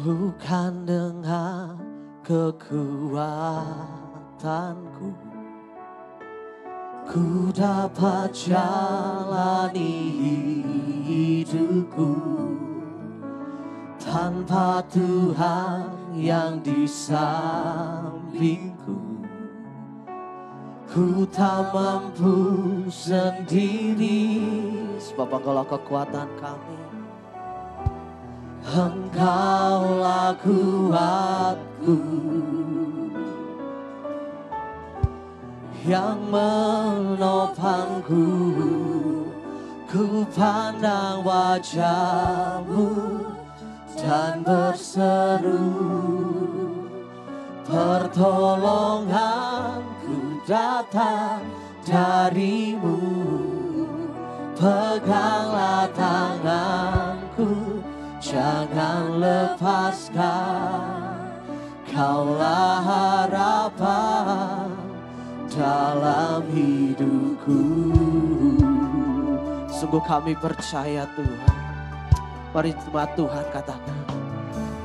Bukan dengan kekuatanku ku dapat jalani hidupku tanpa Tuhan yang di sampingku. Ku tak mampu sendiri, sebab Engkaulah kekuatan kami. Engkaulah kuatku yang menopangku. Ku pandang wajah-Mu dan berseru, pertolonganku datang dari-Mu. Peganglah tanganku, jangan lepaskan. Kaulah harapan dalam hidupku. Sungguh kami percaya Tuhan. Mari Tuhan katakan,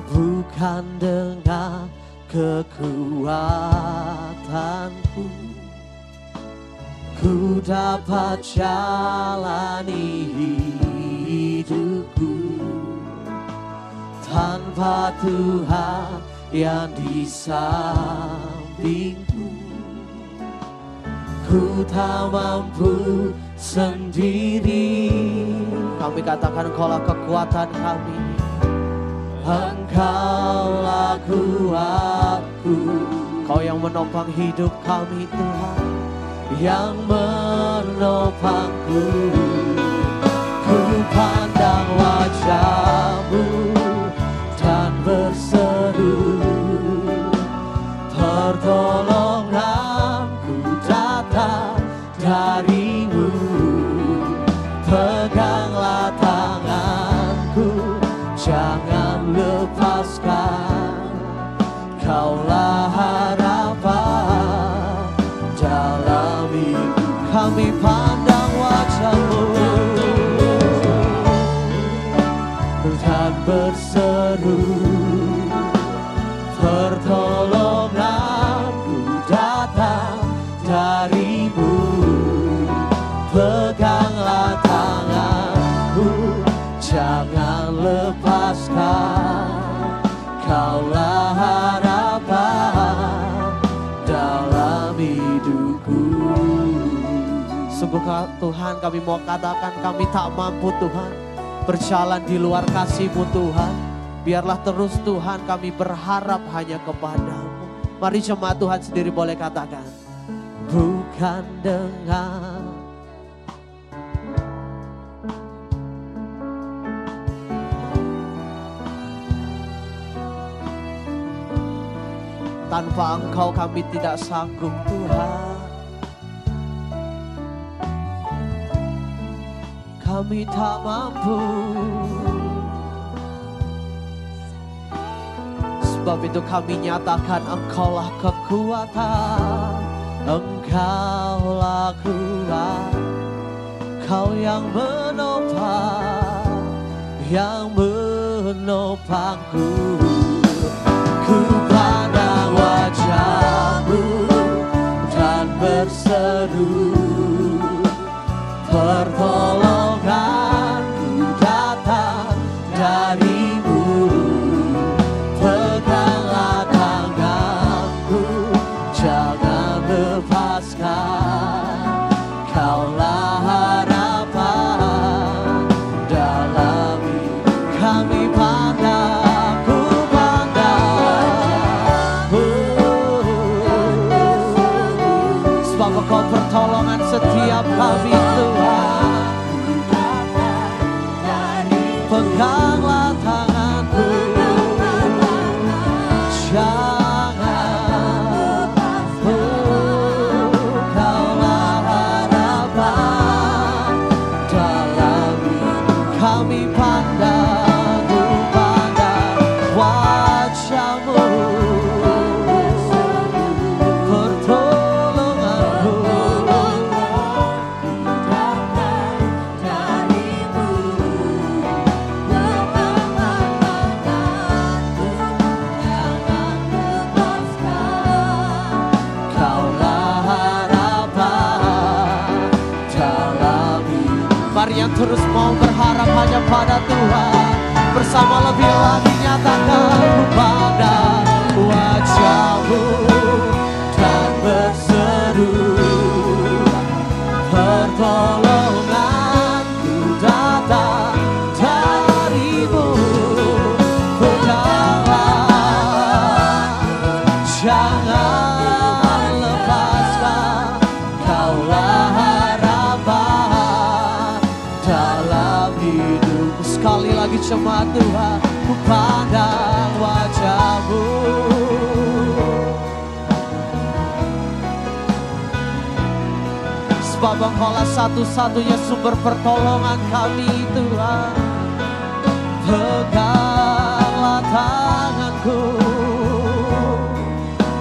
bukan dengan kekuatanku ku dapat jalani hidupku tanpa Tuhan yang di sampingku. Ku tak mampu sendiri. Kami katakan Engkaulah kekuatan kami. Engkaulah kuatku. Kau yang menopang hidup kami Tuhan, yang menopangku. Ku pandang wajah-Mu dan berseru, pertolonganku datang dari-Mu. Peganglah tanganku, jangan lepaskan. Kaulah harapan dalam hidup. Kami pandang wajah-Mu dan berseru, pertolonganku datang dari-Mu. Peganglah tanganku, jangan lepaskan. Kaulah harapan dalam hidupku. Sungguh Tuhan, kami mau katakan kami tak mampu Tuhan berjalan di luar kasih-Mu Tuhan. Biarlah terus Tuhan kami berharap hanya kepada-Mu. Mari jemaat Tuhan sendiri boleh katakan, bukan dengan tanpa Engkau kami tidak sanggup Tuhan. Kami tak mampu. Sebab itu kami nyatakan Engkaulah kekuatan. Engkaulah kuat. Kau yang menopang, yang menopangku. Ku pandang wajah-Mu dan berseru, pertolonganku datang dari-Mu. Peganglah tanganku, jangan lepaskan. Kaulah harapan dalam hidup. Kami pandang, ku pandang, sebab Engkau pertolongan setiap kami Tuhan. Peganglah tanganku, jangan, Kaulah harapan dalam hidup. Kami pandang, ku pandang wajah-Mu, pertolonganku yang terus mau berharap hanya pada Tuhan. Bersama lebih lagi nyatakan ku pandang wajah-Mu dan berseru, pertolonganku datang dari-Mu. Peganglah, jangan lepaskan, Kaulah harapan dalam hidupku. Sekali lagi jemaat Tuhan, ku pandang wajah-Mu. Sebab Engkaulah satu-satunya sumber pertolongan kami Tuhan. Peganglah tanganku,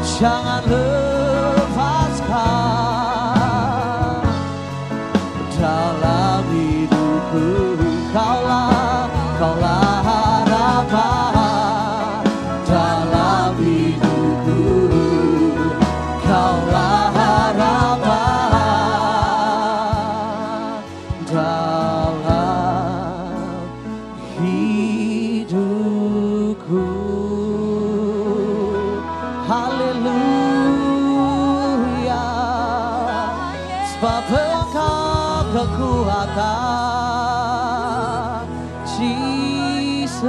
jangan lepaskan dalam hidupku. Kaulah harapan dalam hidupku. Kaulah harapan dalam hidupku. Haleluya. Sebab Engkau kekuatan, Jesus.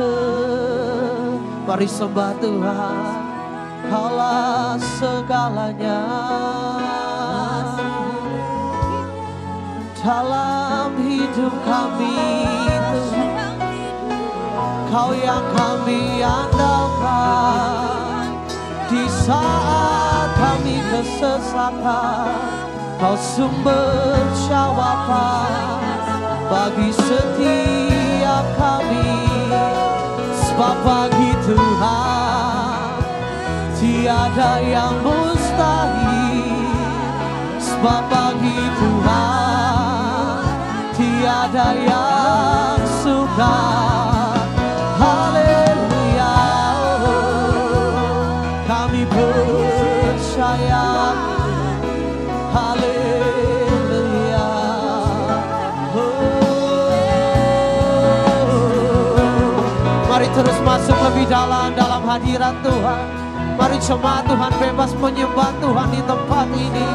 Mari sembah Tuhan, Kaulah segalanya dalam hidup kami Tuhan. Kau yang kami andalkan di saat kami kesesakan. Kau sumber jawaban bagi setiap kami. Sebab bagi Tuhan tiada yang mustahil. Sebab bagi Tuhan tiada yang sukar. Haleluya, kami percaya. Haleluya, mari terus masuk lebih dalam hadirat Tuhan. Mari jemaat Tuhan bebas menyembah Tuhan di tempat ini.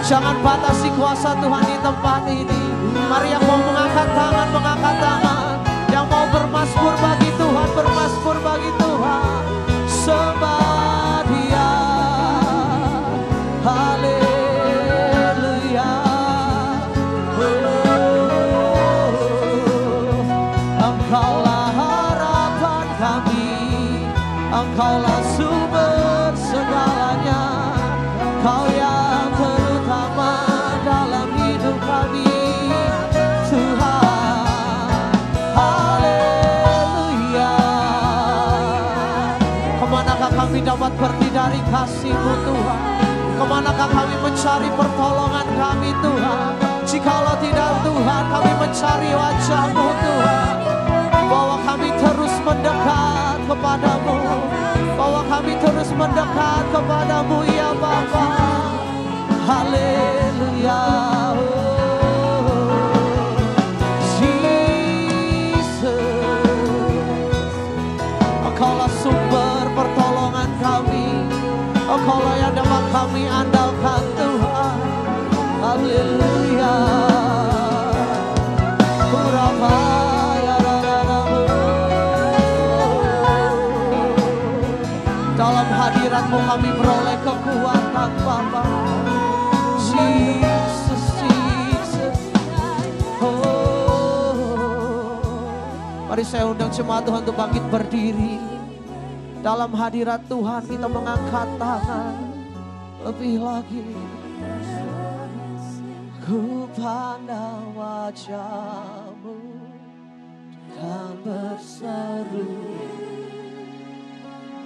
Jangan batasi kuasa Tuhan di tempat ini. Mari yang mau mengangkat tangan, mengangkat tangan. Yang mau bermasmur bagi Tuhan, bermasmur bagi Tuhan. Sembah Dia. Haleluya. Engkaulah harapan kami. Engkaulah sumber segalanya. Kau yang terutama dalam hidup kami Tuhan. Haleluya. Kemanakah kami dapat pergi dari kasih-Mu Tuhan? Kemanakah kami mencari pertolongan kami Tuhan? Jikalau tidak Tuhan, kami mencari wajah-Mu Tuhan. Bahwa kami terus mendekat kepadamu. Bahwa kami terus mendekat kepadamu ya Bapa. Haleluya. Engkaulah sumber pertolongan kami. Engkaulah yang dapat kami andalkan Tuhan. Haleluya. Dalam hadirat-Mu kami beroleh kekuatan Bapa. Jesus, Jesus. Mari saya undang jemaat Tuhan untuk bangkit berdiri. Dalam hadirat Tuhan kita mengangkat tangan lebih lagi. Ku pandang wajah-Mu dan berseru,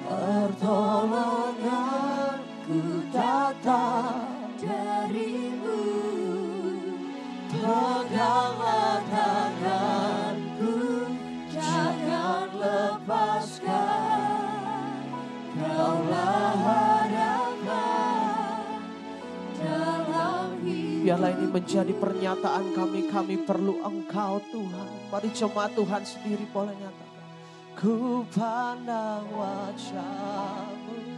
pertolonganku datang dari-Mu. Peganglah tanganku, jangan lepaskan. Kaulah harapan dalam hidup. Biarlah ini menjadi pernyataan kami perlu Engkau Tuhan. Mari jemaat Tuhan sendiri boleh nyatakan. Ku pandang wajah-Mu.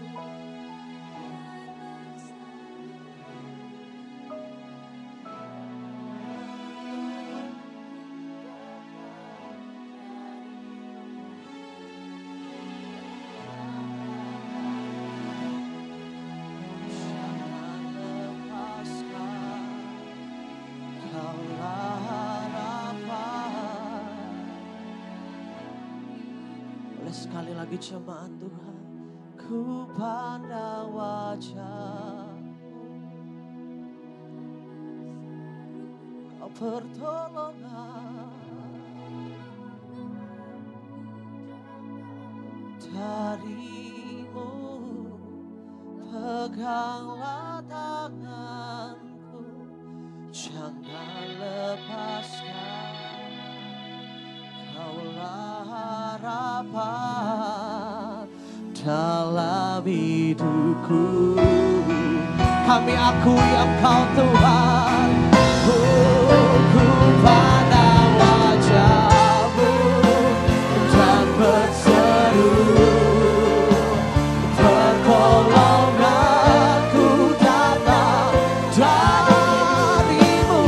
Sekali lagi jemaat Tuhan, ku pandang wajah-Mu, Kau pertolongan dari-Mu, peganglah tanganku, jangan lepaskan. Kaulah harapan dalam hidupku. Kami akui Engkau Tuhan. Ku pandang wajah-Mu dan berseru, pertolonganku datang dari-Mu,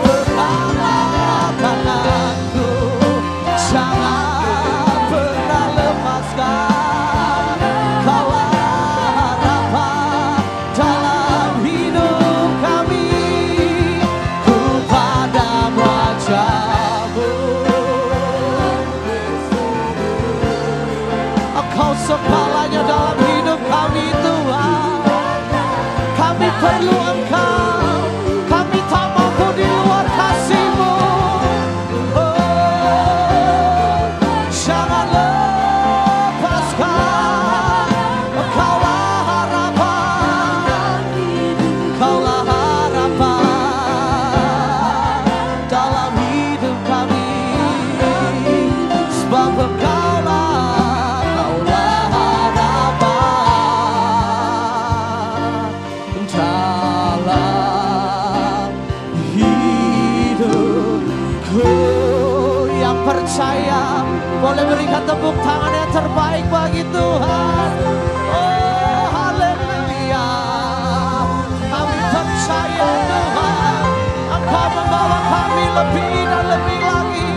peganglah tanganku, jangan pernah lepaskan. Kaulah harapan dalam hidup kami. Ku pandang wajah-Mu, Engkau segalanya dalam hidup kami Tuhan. Kami perlu Engkau, kami tak mampu di luar kasih-Mu. Jangan lepaskan. Kaulah harapan, Kaulah harapan dalam hidup kami. Sebab Engkaulah harapan dalam hidupku. Yang percaya boleh berikan tepuk tangan yang terbaik bagi Tuhan. Oh haleluya. Kami percaya Tuhan, Engkau membawa kami lebih dan lebih lagi,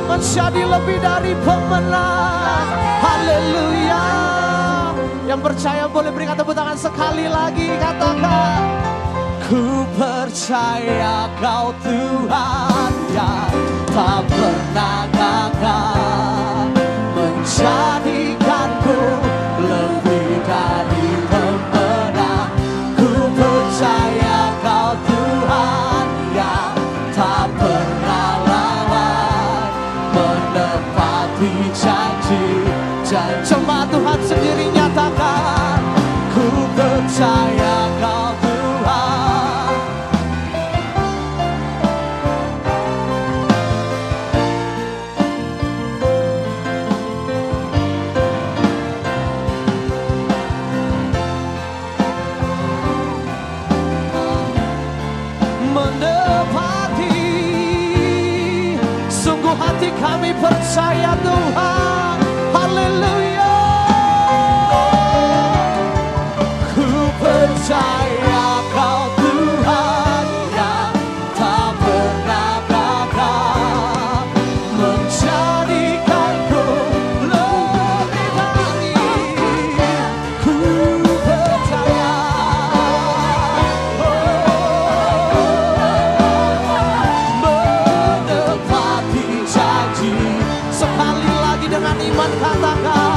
menjadi lebih dari pemenang. Haleluya. Yang percaya boleh berikan tepuk tangan sekali lagi, katakan. Ku percaya Kau Tuhan yang tak pernah gagal, menjadikanku lebih dari pemenang. Ku percaya Kau Tuhan yang tak pernah lalai, menepati janji. Jemaat Tuhan sendiri nyatakan. Ku percaya Kau Tuhan. Menepati, sungguh hati kami percaya Tuhan. Haleluya. Ku percaya Kau Tuhan yang tak pernah gagal, menjadikanku lebih dari. Ku percaya, menepati janji. Sekali lagi dengan iman katakan.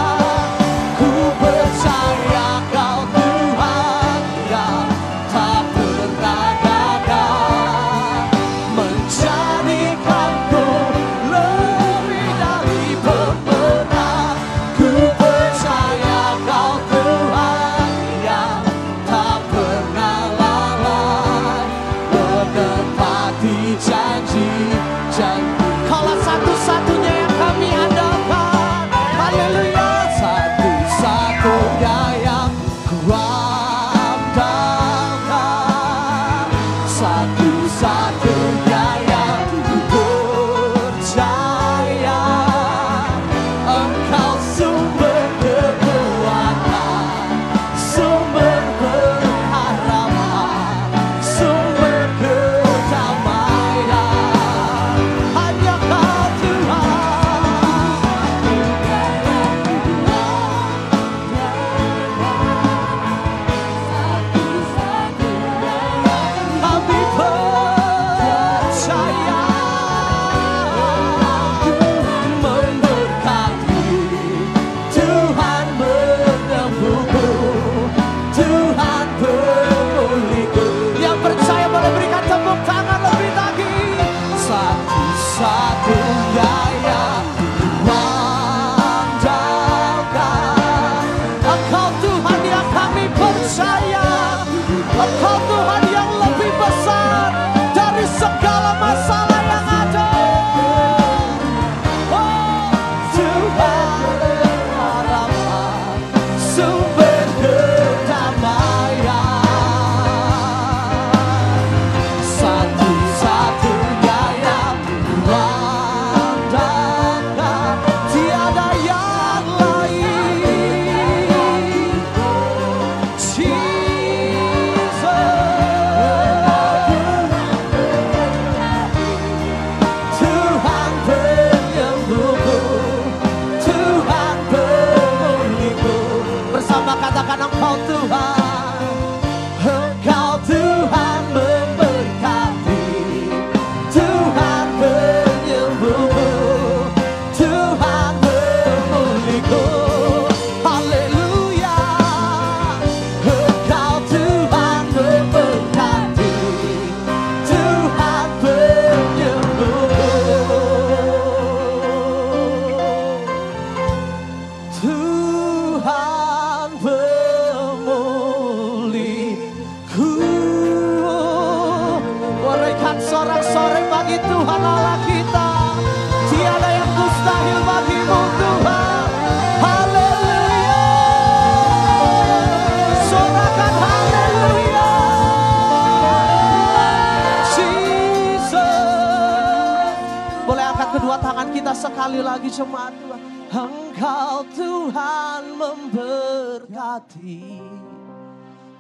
sekali lagi jemaat Tuhan. Engkau Tuhan memberkati,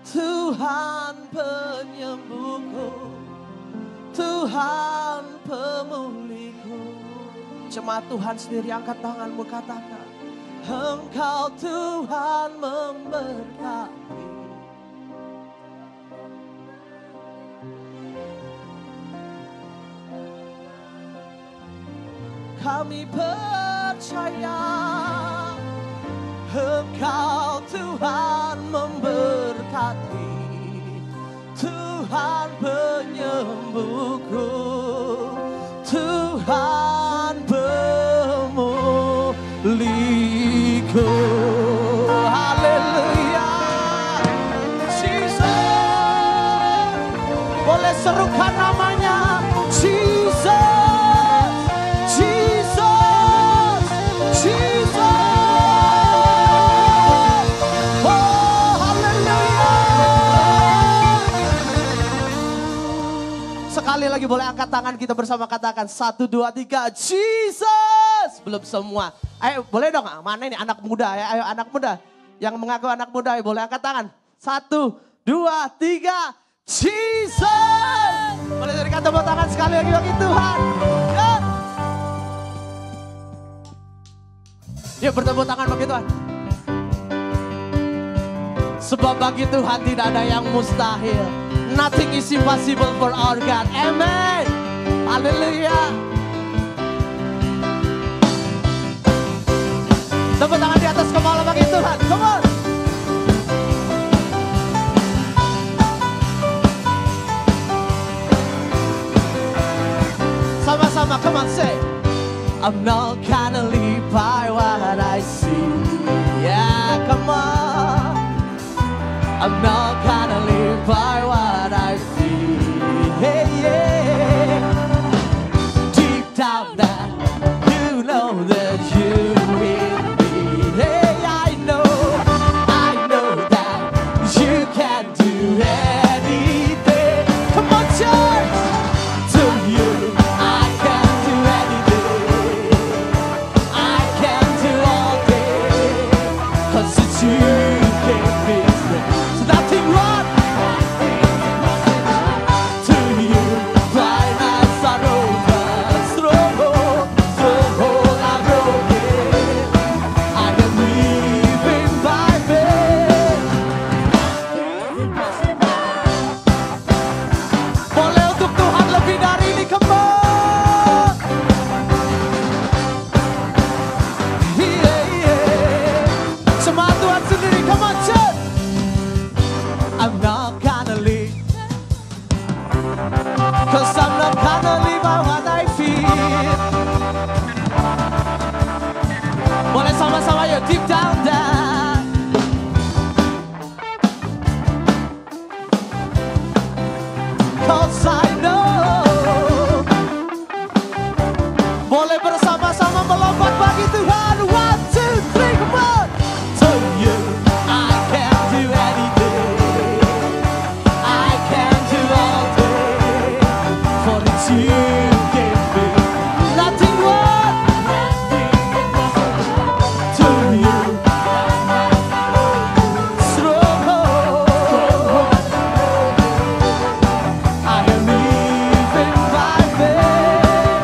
Tuhan penyembuhku, Tuhan pemulihku. Jemaat Tuhan sendiri angkat tanganmu, katakan, Engkau Tuhan memberkati. Kami percaya Engkau Tuhan memberkati, Tuhan penyembuhku, Tuhan pemulihku. Haleluya. Jesus. Boleh serukan namanya Jesus. Sekali lagi boleh angkat tangan kita bersama, katakan 1, 2, 3 Jesus. Belum semua. Ayo boleh dong, mana ini anak muda ya, ayo anak muda. Yang mengaku anak muda ya, boleh angkat tangan. 1, 2, 3 Jesus. Boleh berikan tepuk tangan sekali lagi bagi Tuhan. Ya. Yuk bertepuk tangan bagi Tuhan. Sebab bagi Tuhan tidak ada yang mustahil. Nothing is impossible for our God. Amen. Haleluya. Tepuk tangan di atas kepala bagi Tuhan. Come on. Sama-sama, come on, say. I'm not gonna live by what I see. Yeah, come on. I'm not gonna live by what I see. Hey, yeah. Deep down that you know that you will be. Hey, I know that you can do anything. Come on, church. To you, I can do anything. I can do all things. 'Cause it's you gave me strength. Nothing wrong to you. Blind eyes are open, stronghold are broken. I am living by faith. Boleh untuk Tuhan lebih dari ini, come on. Yeah, yeah. Semangat Tuhan sendiri, come on, church. I'm not gonna live, 'cause I'm not gonna live by what I feel. Boleh sama-sama ya, deep down there. 'Cause I know. Boleh bersama-sama melompat bagi Tuhan. 1, 2, 3, come on. To you, I can do anything. I can do all things, for it's you gave me. Nothing wrong to you. Stronghold, I am living by faith.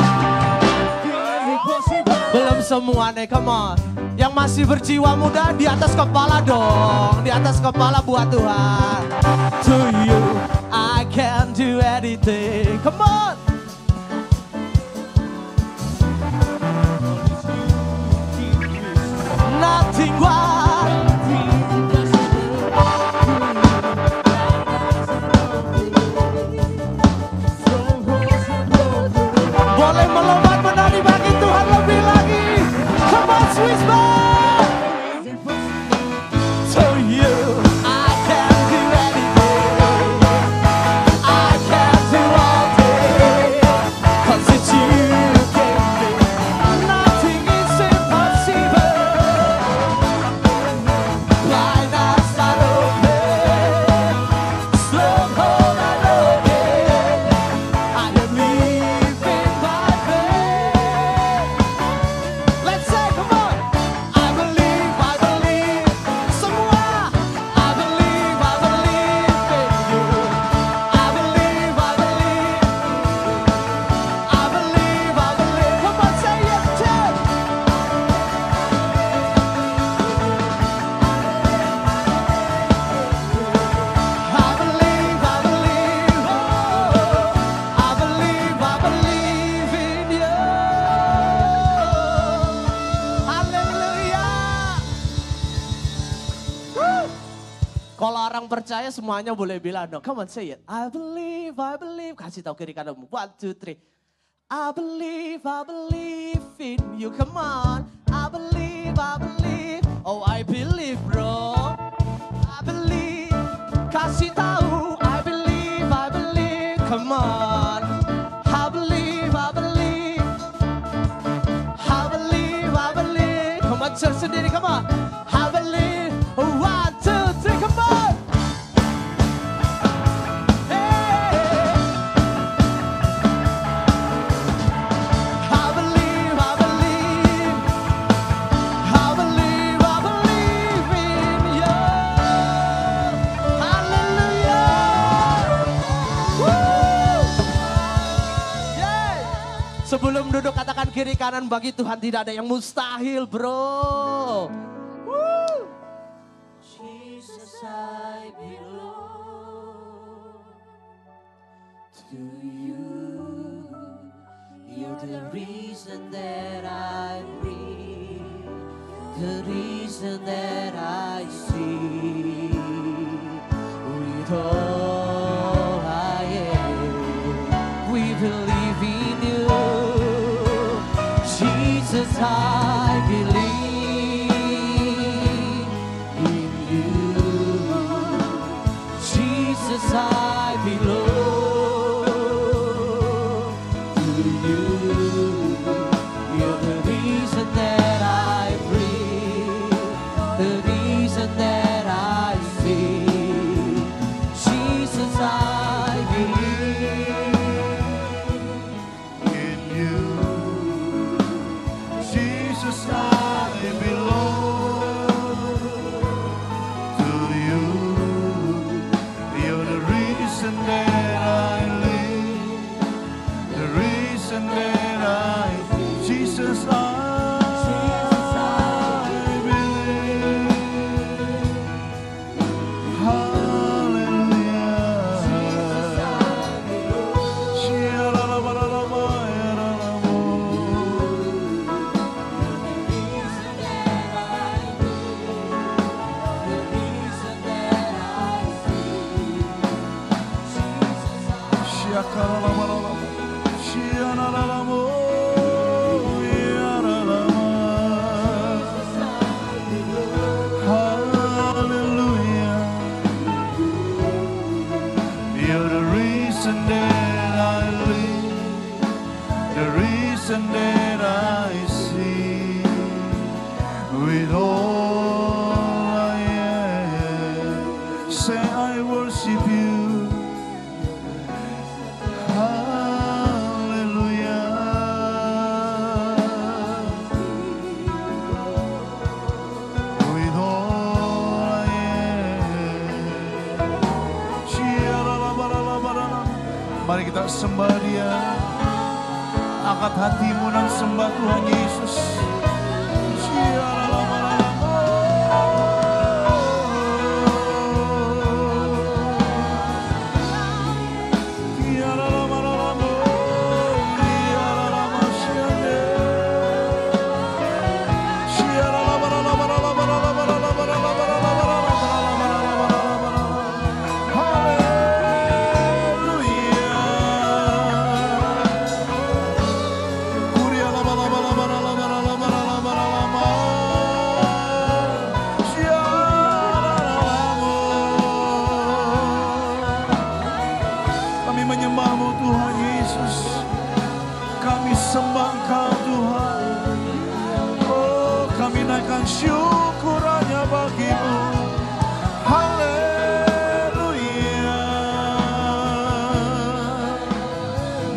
Belum semua nih, come on. Yang masih berjiwa muda di atas kepala dong, di atas kepala buat Tuhan. To you, I can do anything. Come on. Nothing wrong. Boleh melompat menari bagi Tuhan lebih lagi. Come on, Swiss band. To you, I can do anything. I can do all things. 'Cause it's you gave me. Nothing is impossible. Kalau orang percaya semuanya boleh bilang dong. Come on, say it. I believe, I believe. Kasih tahu kiri kananmu. 1, 2, 3. I believe in you. Come on. I believe. Oh, I believe, bro. I believe. Kasih tahu. I believe. Come on. I believe. Come on, church sendiri. Come on. I believe. 1, 2, 3. Come on. Sebelum duduk katakan kiri kanan, bagi Tuhan tidak ada yang mustahil, bro. Woo. Jesus, I belong to you. You're the reason that I breathe, the reason that I see. With all I am, we believe in you. Jesus, I believe in you. Jesus, I belong to you. You're the reason that I breathe, the reason that I see. Jesus, I believe in you. Jesus, I belong to you. You're the reason that I live, the reason that I, Jesus, I believe. You're the reason that I live, the reason that I see. With all I am, say I worship you. Hallelujah. With all I am. Mari kita sembah Dia. Angkat hatimu dan sembah Tuhan Yesus. Syukur hanya bagimu. Haleluya.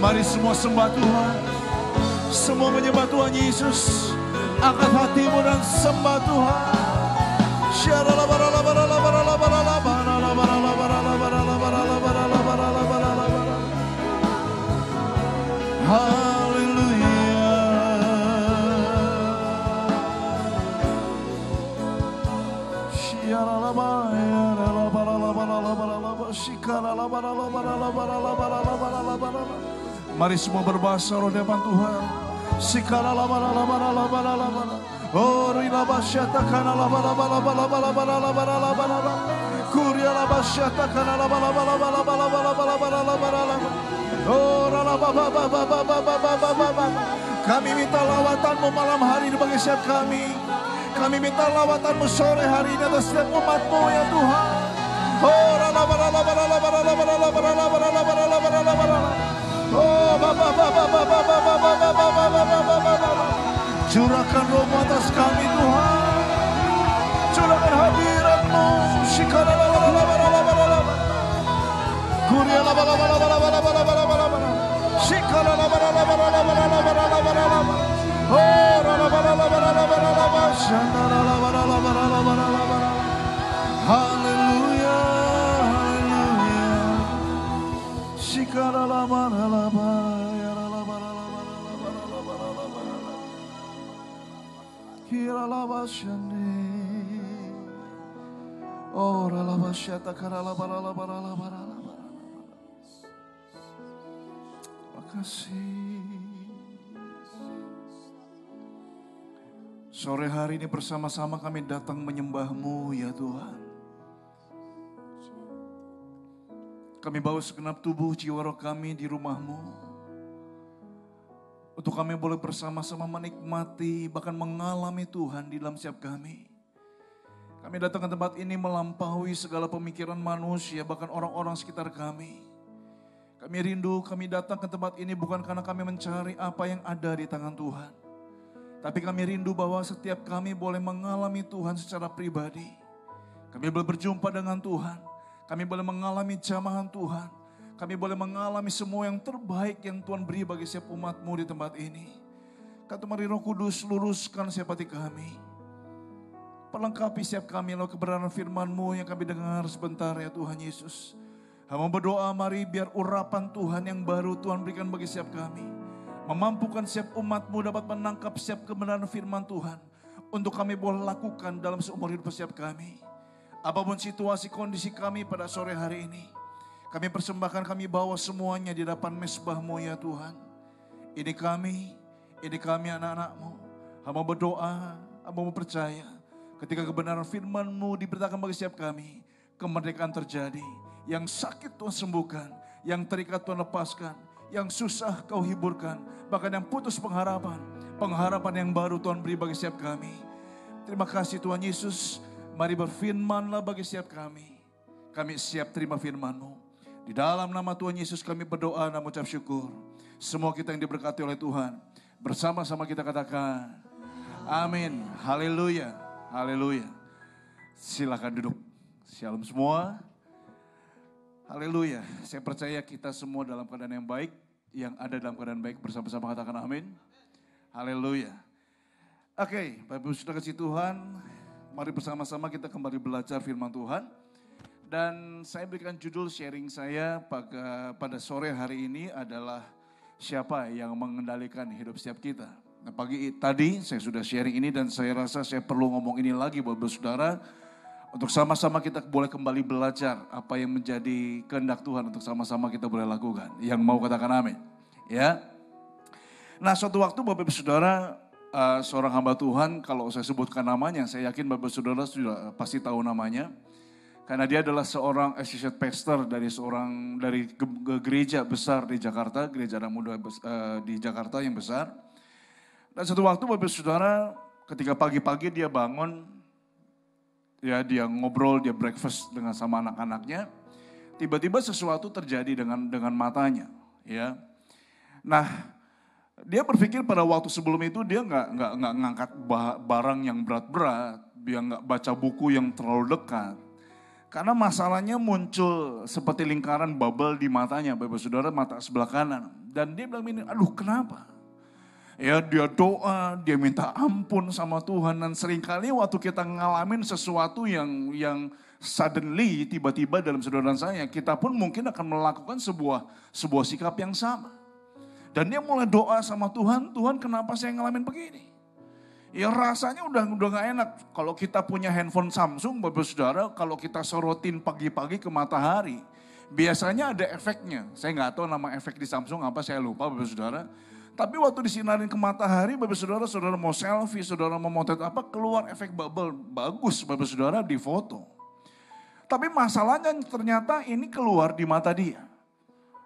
Mari semua sembah Tuhan. Semua menyembah Tuhan Yesus. Angkat hatimu dan sembah Tuhan. Mari semua berbahasa roh di depan Tuhan. Oh, Kuria laba syata kana laba laba laba laba laba laba laba laba laba. Oh laba laba laba laba laba. Kami minta lawatanmu malam hari ini bagi setiap kami. Kami minta lawatanmu sore hari ini atas setiap umatmu ya Tuhan. Oh laba laba laba laba laba laba laba laba laba laba laba laba. Oh baba baba baba baba baba baba baba. Curahkan rohmu atas kami Tuhan. Curahkan hadirat-Mu. Shikara laba laba laba laba laba. Kuria laba laba laba laba laba laba laba laba. Shikara laba laba laba laba laba laba laba. Oh laba laba laba laba laba. Shandara laba laba laba laba. Haleluya, haleluya. Shikara laba laba ya laba laba laba laba laba. Kira laba shande. Oh, laba syata kara laba laba laba laba. Makasih. Sore hari ini bersama-sama kami datang menyembah-Mu ya Tuhan. Kami bawa segenap tubuh jiwa roh kami di rumah-Mu. Untuk kami boleh bersama-sama menikmati bahkan mengalami Tuhan di dalam setiap kami. Kami datang ke tempat ini melampaui segala pemikiran manusia, bahkan orang-orang sekitar kami. Kami rindu, kami datang ke tempat ini bukan karena kami mencari apa yang ada di tangan Tuhan. Tapi kami rindu bahwa setiap kami boleh mengalami Tuhan secara pribadi. Kami boleh berjumpa dengan Tuhan. Kami boleh mengalami jamahan Tuhan. Kami boleh mengalami semua yang terbaik yang Tuhan beri bagi setiap umat-Mu di tempat ini. Kata mari Roh Kudus luruskan setiap hati kami. Perlengkapi setiap kami lalu kebenaran firman-Mu yang kami dengar sebentar ya Tuhan Yesus. Hamba berdoa mari biar urapan Tuhan yang baru Tuhan berikan bagi setiap kami. Memampukan setiap umat-Mu dapat menangkap setiap kebenaran firman Tuhan. Untuk kami boleh lakukan dalam seumur hidup setiap kami. Apapun situasi kondisi kami pada sore hari ini. Kami persembahkan, kami bawa semuanya di depan mesbah-Mu ya Tuhan. Ini kami anak-anak-Mu. Hamba berdoa, hamba percaya. Ketika kebenaran firman-Mu diberitakan bagi setiap kami, kemerdekaan terjadi. Yang sakit Tuhan sembuhkan, yang terikat Tuhan lepaskan, yang susah Kau hiburkan, bahkan yang putus pengharapan yang baru Tuhan beri bagi setiap kami. Terima kasih Tuhan Yesus, mari berfirman-Lah bagi setiap kami. Kami siap terima firman-Mu. Di dalam nama Tuhan Yesus kami berdoa dan mengucap syukur. Semua kita yang diberkati oleh Tuhan, bersama-sama kita katakan, amin, haleluya. Haleluya. Silakan duduk. Shalom semua. Haleluya. Saya percaya kita semua dalam keadaan yang baik. Yang ada dalam keadaan baik bersama-sama katakan amin. Haleluya. Oke, Bapak Ibu Saudara kasih Tuhan. Mari bersama-sama kita kembali belajar firman Tuhan. Dan saya berikan judul sharing saya pada sore hari ini adalah siapa yang mengendalikan hidup setiap kita. Nah, pagi tadi saya sudah sharing ini dan saya rasa saya perlu ngomong ini lagi Bapak Saudara. Untuk sama-sama kita boleh kembali belajar apa yang menjadi kehendak Tuhan untuk sama-sama kita boleh lakukan. Yang mau katakan amin. Ya. Nah suatu waktu Bapak Saudara, seorang hamba Tuhan, kalau saya sebutkan namanya, saya yakin Bapak Saudara sudah pasti tahu namanya. Karena dia adalah seorang associate pastor dari gereja besar di Jakarta, gereja anak muda di Jakarta yang besar. Dan satu waktu Bapak Saudara ketika pagi-pagi dia bangun, ya dia ngobrol, dia breakfast dengan sama anak-anaknya. Tiba-tiba sesuatu terjadi dengan matanya, ya. Nah, dia berpikir pada waktu sebelum itu dia nggak ngangkat barang yang berat-berat, dia nggak baca buku yang terlalu dekat. Karena masalahnya muncul seperti lingkaran bubble di matanya, Bapak Saudara, mata sebelah kanan. Dan dia bilang ini, aduh kenapa? Ya dia doa, dia minta ampun sama Tuhan. Dan seringkali waktu kita ngalamin sesuatu yang suddenly, tiba-tiba dalam saudara saya, kita pun mungkin akan melakukan sebuah sikap yang sama. Dan dia mulai doa sama Tuhan, Tuhan kenapa saya ngalamin begini? Ya rasanya udah gak enak. Kalau kita punya handphone Samsung, Bapak Saudara, kalau kita sorotin pagi-pagi ke matahari, biasanya ada efeknya. Saya gak tahu nama efek di Samsung apa, saya lupa Bapak Saudara. Tapi waktu disinarin ke matahari, Bapak Saudara, saudara mau selfie, saudara mau motret apa, keluar efek bubble. Bagus Bapak Saudara di foto. Tapi masalahnya ternyata ini keluar di mata dia.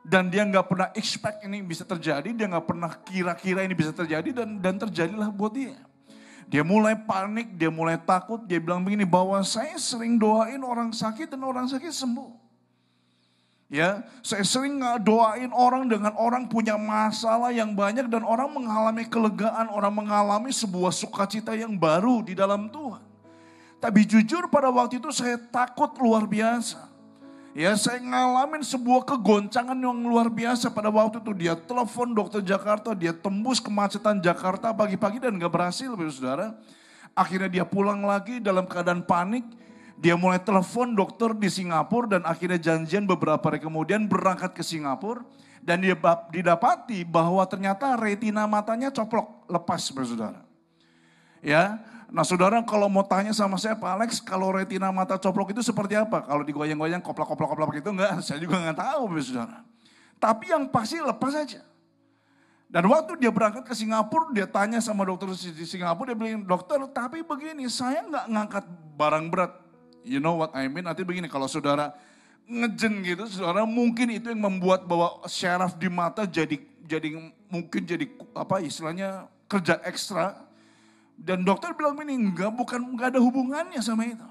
Dan dia nggak pernah expect ini bisa terjadi, dia nggak pernah kira-kira ini bisa terjadi dan terjadilah buat dia. Dia mulai panik, dia mulai takut, dia bilang begini bahwa saya sering doain orang sakit dan orang sakit sembuh. Ya, saya sering doain orang dengan orang punya masalah yang banyak dan orang mengalami kelegaan, orang mengalami sebuah sukacita yang baru di dalam Tuhan. Tapi jujur pada waktu itu saya takut luar biasa. Ya, saya ngalamin sebuah kegoncangan yang luar biasa pada waktu itu. Dia telepon dokter Jakarta, dia tembus kemacetan Jakarta pagi-pagi dan gak berhasil, saudara. Akhirnya dia pulang lagi dalam keadaan panik. Dia mulai telepon dokter di Singapura dan akhirnya janjian beberapa hari kemudian berangkat ke Singapura. Dan dia didapati bahwa ternyata retina matanya coplok, lepas, saudara. Ya, nah saudara kalau mau tanya sama saya, Pak Alex, kalau retina mata coplok itu seperti apa? Kalau digoyang-goyang koplok-koplok gitu enggak, saya juga enggak tahu, saudara. Tapi yang pasti lepas aja. Dan waktu dia berangkat ke Singapura, dia tanya sama dokter di Singapura, dia bilang, dokter tapi begini, saya enggak ngangkat barang berat. You know what I mean? Nanti begini, kalau saudara ngejen gitu, saudara mungkin itu yang membuat bahwa syaraf di mata jadi mungkin jadi apa istilahnya kerja ekstra. Dan dokter bilang ini enggak ada hubungannya sama itu.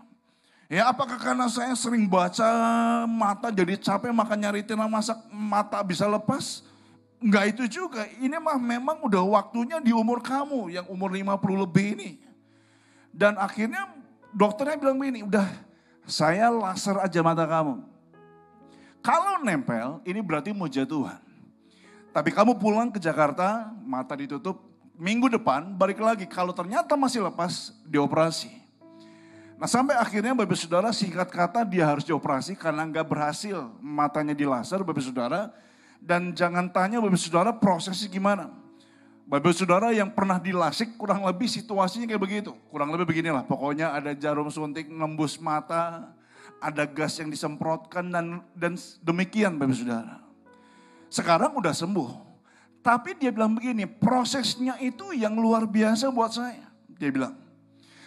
Ya apakah karena saya sering baca mata jadi capek makanya retina mata bisa lepas? Enggak itu juga, ini memang udah waktunya di umur kamu yang umur 50 lebih ini. Dan akhirnya dokternya bilang begini, udah saya laser aja mata kamu. Kalau nempel ini berarti mujizat. Tapi kamu pulang ke Jakarta, mata ditutup, minggu depan balik lagi. Kalau ternyata masih lepas, dioperasi. Nah sampai akhirnya Bapak Saudara singkat kata dia harus dioperasi karena nggak berhasil matanya di laser Bapak Saudara. Dan jangan tanya Bapak Saudara prosesnya gimana. Bapak Saudara yang pernah dilasik kurang lebih situasinya kayak begitu. Kurang lebih beginilah, pokoknya ada jarum suntik nembus mata, ada gas yang disemprotkan dan demikian Bapak Saudara. Sekarang udah sembuh. Tapi dia bilang begini, prosesnya itu yang luar biasa buat saya. Dia bilang,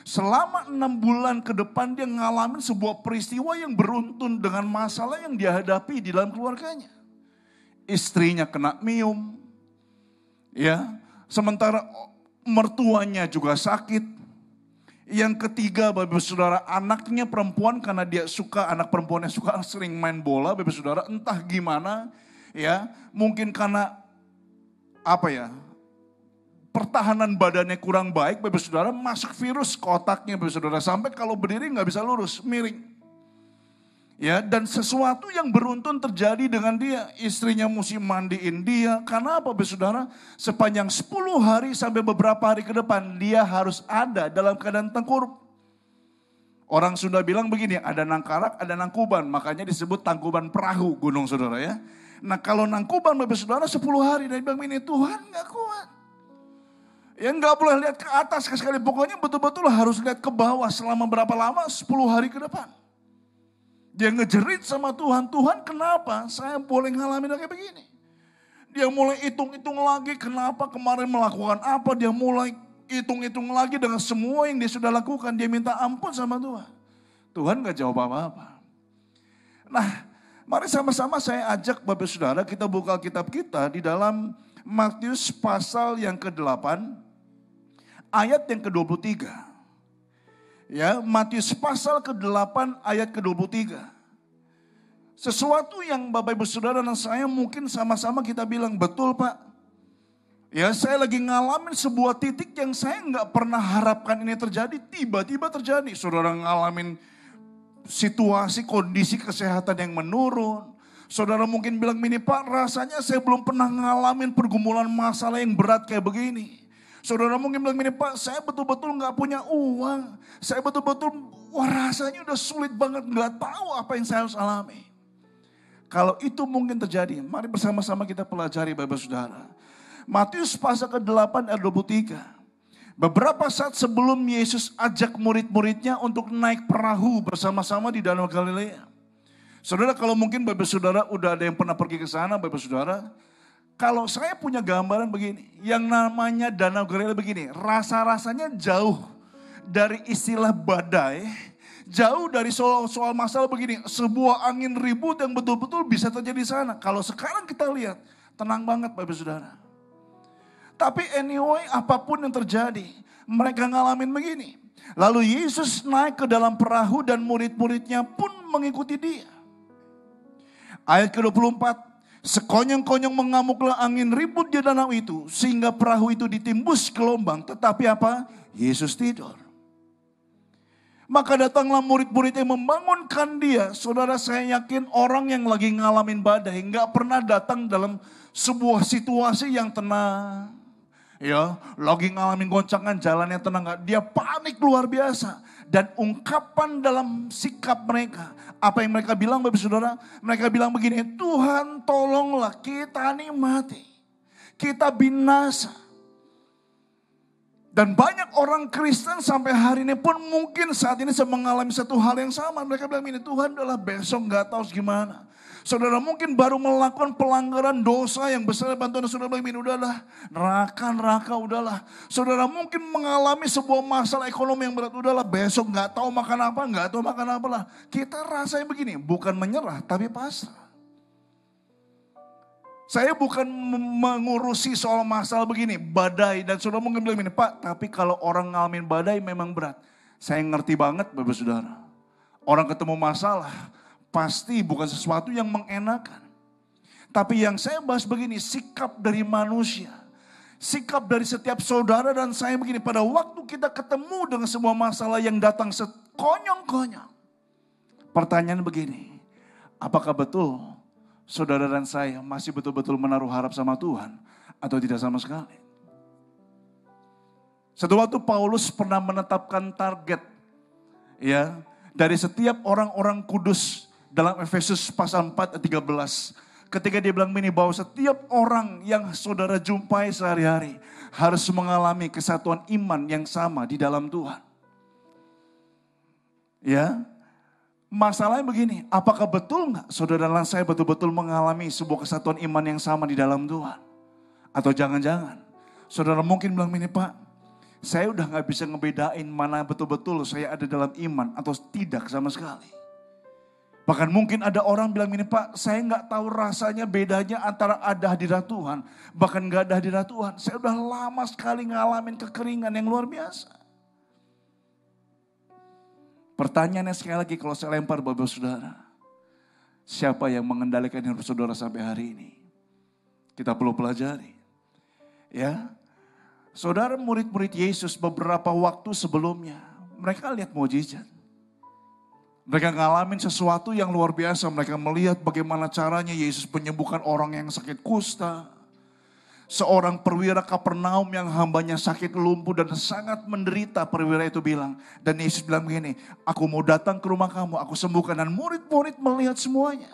selama 6 bulan ke depan dia ngalamin sebuah peristiwa yang beruntun dengan masalah yang dia hadapi di dalam keluarganya. Istrinya kena miom, ya. Sementara mertuanya juga sakit. Yang ketiga Bapak Saudara, anaknya perempuan karena dia suka, anak perempuannya suka sering main bola Bapak Saudara, entah gimana ya, mungkin karena apa ya, pertahanan badannya kurang baik Bapak Saudara, masuk virus ke otaknya Bapak Saudara, sampai kalau berdiri nggak bisa lurus, miring. Ya, dan sesuatu yang beruntun terjadi dengan dia. Istrinya mesti mandiin dia. Karena apa Saudara? Sepanjang 10 hari sampai beberapa hari ke depan dia harus ada dalam keadaan tengkurap. Orang Sunda bilang begini, ada nangkarak, ada nangkuban. Makanya disebut tangkuban perahu gunung saudara ya. Nah kalau nangkuban Bapak Saudara 10 hari. Dia bilang begini, Tuhan gak kuat. Ya gak boleh lihat ke atas sekali. Pokoknya betul-betul harus lihat ke bawah selama berapa lama? 10 hari ke depan. Dia ngejerit sama Tuhan, Tuhan kenapa saya boleh ngalamin kayak begini? Dia mulai hitung-hitung lagi kenapa kemarin melakukan apa. Dia mulai hitung-hitung lagi dengan semua yang dia sudah lakukan. Dia minta ampun sama Tuhan. Tuhan gak jawab apa-apa. Nah mari sama-sama saya ajak Bapak Saudara kita buka kitab kita di dalam Matius pasal yang ke-8 ayat yang ke-23. Ya, Matius pasal ke-8 ayat ke-23. Sesuatu yang Bapak Ibu Saudara dan saya mungkin sama-sama kita bilang, betul Pak. Ya, saya lagi ngalamin sebuah titik yang saya nggak pernah harapkan ini terjadi, tiba-tiba terjadi. Saudara ngalamin situasi, kondisi kesehatan yang menurun. Saudara mungkin bilang, ini Pak rasanya saya belum pernah ngalamin pergumulan masalah yang berat kayak begini. Saudara mungkin bilang gini, Pak saya betul-betul gak punya uang. Saya betul-betul, rasanya udah sulit banget. Gak tahu apa yang saya harus alami. Kalau itu mungkin terjadi, mari bersama-sama kita pelajari Bapak Saudara. Matius pasal ke-8 ayat 23. Beberapa saat sebelum Yesus ajak murid-muridnya untuk naik perahu bersama-sama di Danau Galilea. Saudara kalau mungkin Bapak Saudara udah ada yang pernah pergi ke sana Bapak Saudara. Kalau saya punya gambaran begini, yang namanya Danau Galilea begini, rasa-rasanya jauh dari istilah badai, Jauh dari soal masalah begini, sebuah angin ribut yang betul-betul bisa terjadi di sana. Kalau sekarang kita lihat, tenang banget Bapak Saudara. Tapi anyway, apapun yang terjadi, mereka ngalamin begini. Lalu Yesus naik ke dalam perahu dan murid-muridnya pun mengikuti dia. Ayat ke-24, sekonyong-konyong mengamuklah angin ribut di danau itu, sehingga perahu itu ditimbus ke lubang. Tetapi apa? Yesus tidur. Maka datanglah murid-murid yang membangunkan dia. Saudara, saya yakin orang yang lagi ngalamin badai nggak pernah datang dalam sebuah situasi yang tenang. Ya, lagi ngalamin goncangan, jalannya tenang, dia panik luar biasa. Dan ungkapan dalam sikap mereka, apa yang mereka bilang Bapak Saudara? Mereka bilang begini, Tuhan tolonglah kita ini mati, kita binasa. Dan banyak orang Kristen sampai hari ini pun mungkin saat ini sedang mengalami satu hal yang sama. Mereka bilang ini, Tuhan adalah besok gak tahu gimana. Saudara mungkin baru melakukan pelanggaran dosa yang besar, bantuan saudara bilang ini udahlah, neraka udahlah. Saudara mungkin mengalami sebuah masalah ekonomi yang berat, udahlah besok gak tahu makan apa lah. Kita rasanya begini, bukan menyerah tapi pasrah. Saya bukan mengurusi soal masalah begini, badai. Dan saudara mungkin bilang ini, Pak, tapi kalau orang ngalamin badai memang berat. Saya ngerti banget Bapak Saudara. Orang ketemu masalah, pasti bukan sesuatu yang mengenakan. Tapi yang saya bahas begini, sikap dari manusia. Sikap dari setiap saudara dan saya begini, pada waktu kita ketemu dengan sebuah masalah yang datang sekonyong-konyong. Pertanyaan begini, apakah betul saudara dan saya masih betul-betul menaruh harap sama Tuhan atau tidak sama sekali? Satu waktu Paulus pernah menetapkan target ya dari setiap orang-orang kudus dalam Efesus pasal 4 ayat 13. Ketika dia bilang ini bahwa setiap orang yang saudara jumpai sehari-hari harus mengalami kesatuan iman yang sama di dalam Tuhan. Ya. Masalahnya begini, apakah betul enggak saudara dan saya betul-betul mengalami sebuah kesatuan iman yang sama di dalam Tuhan? Atau jangan-jangan saudara mungkin bilang ini, Pak, saya udah gak bisa ngebedain mana betul-betul saya ada dalam iman atau tidak sama sekali. Bahkan mungkin ada orang bilang ini, Pak, saya gak tahu rasanya bedanya antara ada hadirat Tuhan, bahkan gak ada hadirat Tuhan. Saya udah lama sekali ngalamin kekeringan yang luar biasa. Pertanyaannya sekali lagi kalau saya lempar Bapak Saudara, siapa yang mengendalikan hidup saudara sampai hari ini? Kita perlu pelajari. Ya, saudara murid-murid Yesus beberapa waktu sebelumnya, mereka lihat mukjizat. Mereka ngalamin sesuatu yang luar biasa. Mereka melihat bagaimana caranya Yesus menyembuhkan orang yang sakit kusta. Seorang perwira Kapernaum yang hambanya sakit lumpuh dan sangat menderita, perwira itu bilang. Dan Yesus bilang begini, aku mau datang ke rumah kamu, aku sembuhkan. Dan murid-murid melihat semuanya.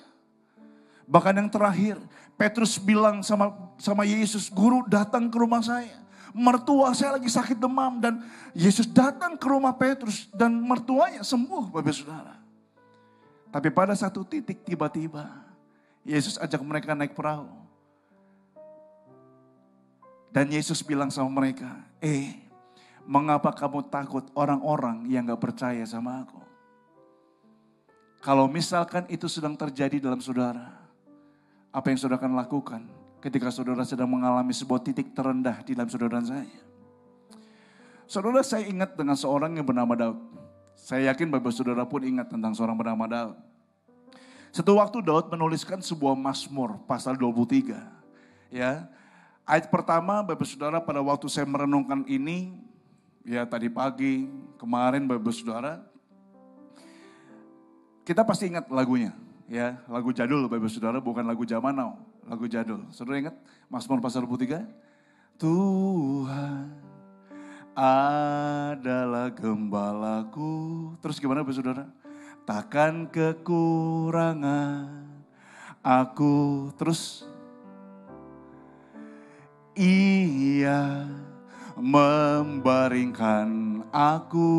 Bahkan yang terakhir, Petrus bilang sama Yesus, Guru datang ke rumah saya. Mertua saya lagi sakit demam. Dan Yesus datang ke rumah Petrus dan mertuanya sembuh Bapak Saudara. Tapi pada satu titik tiba-tiba, Yesus ajak mereka naik perahu. Dan Yesus bilang sama mereka, mengapa kamu takut orang-orang yang gak percaya sama aku? Kalau misalkan itu sedang terjadi dalam saudara, apa yang saudara akan lakukan ketika saudara sedang mengalami sebuah titik terendah di dalam saudara dan saya? Saudara, saya ingat dengan seorang yang bernama Daud. Saya yakin Bapak Saudara pun ingat tentang seorang bernama Daud. Satu waktu Daud menuliskan sebuah Mazmur pasal 23. Ya. Ayat pertama Bapak Saudara pada waktu saya merenungkan ini, ya tadi pagi, kemarin Bapak Saudara, kita pasti ingat lagunya, ya lagu jadul Bapak Saudara, bukan lagu zaman now, lagu jadul. Saudara ingat Mazmur pasal 23? Tuhan adalah gembalaku. Terus gimana Bapak Saudara? Takkan kekurangan aku. Terus Ia membaringkan aku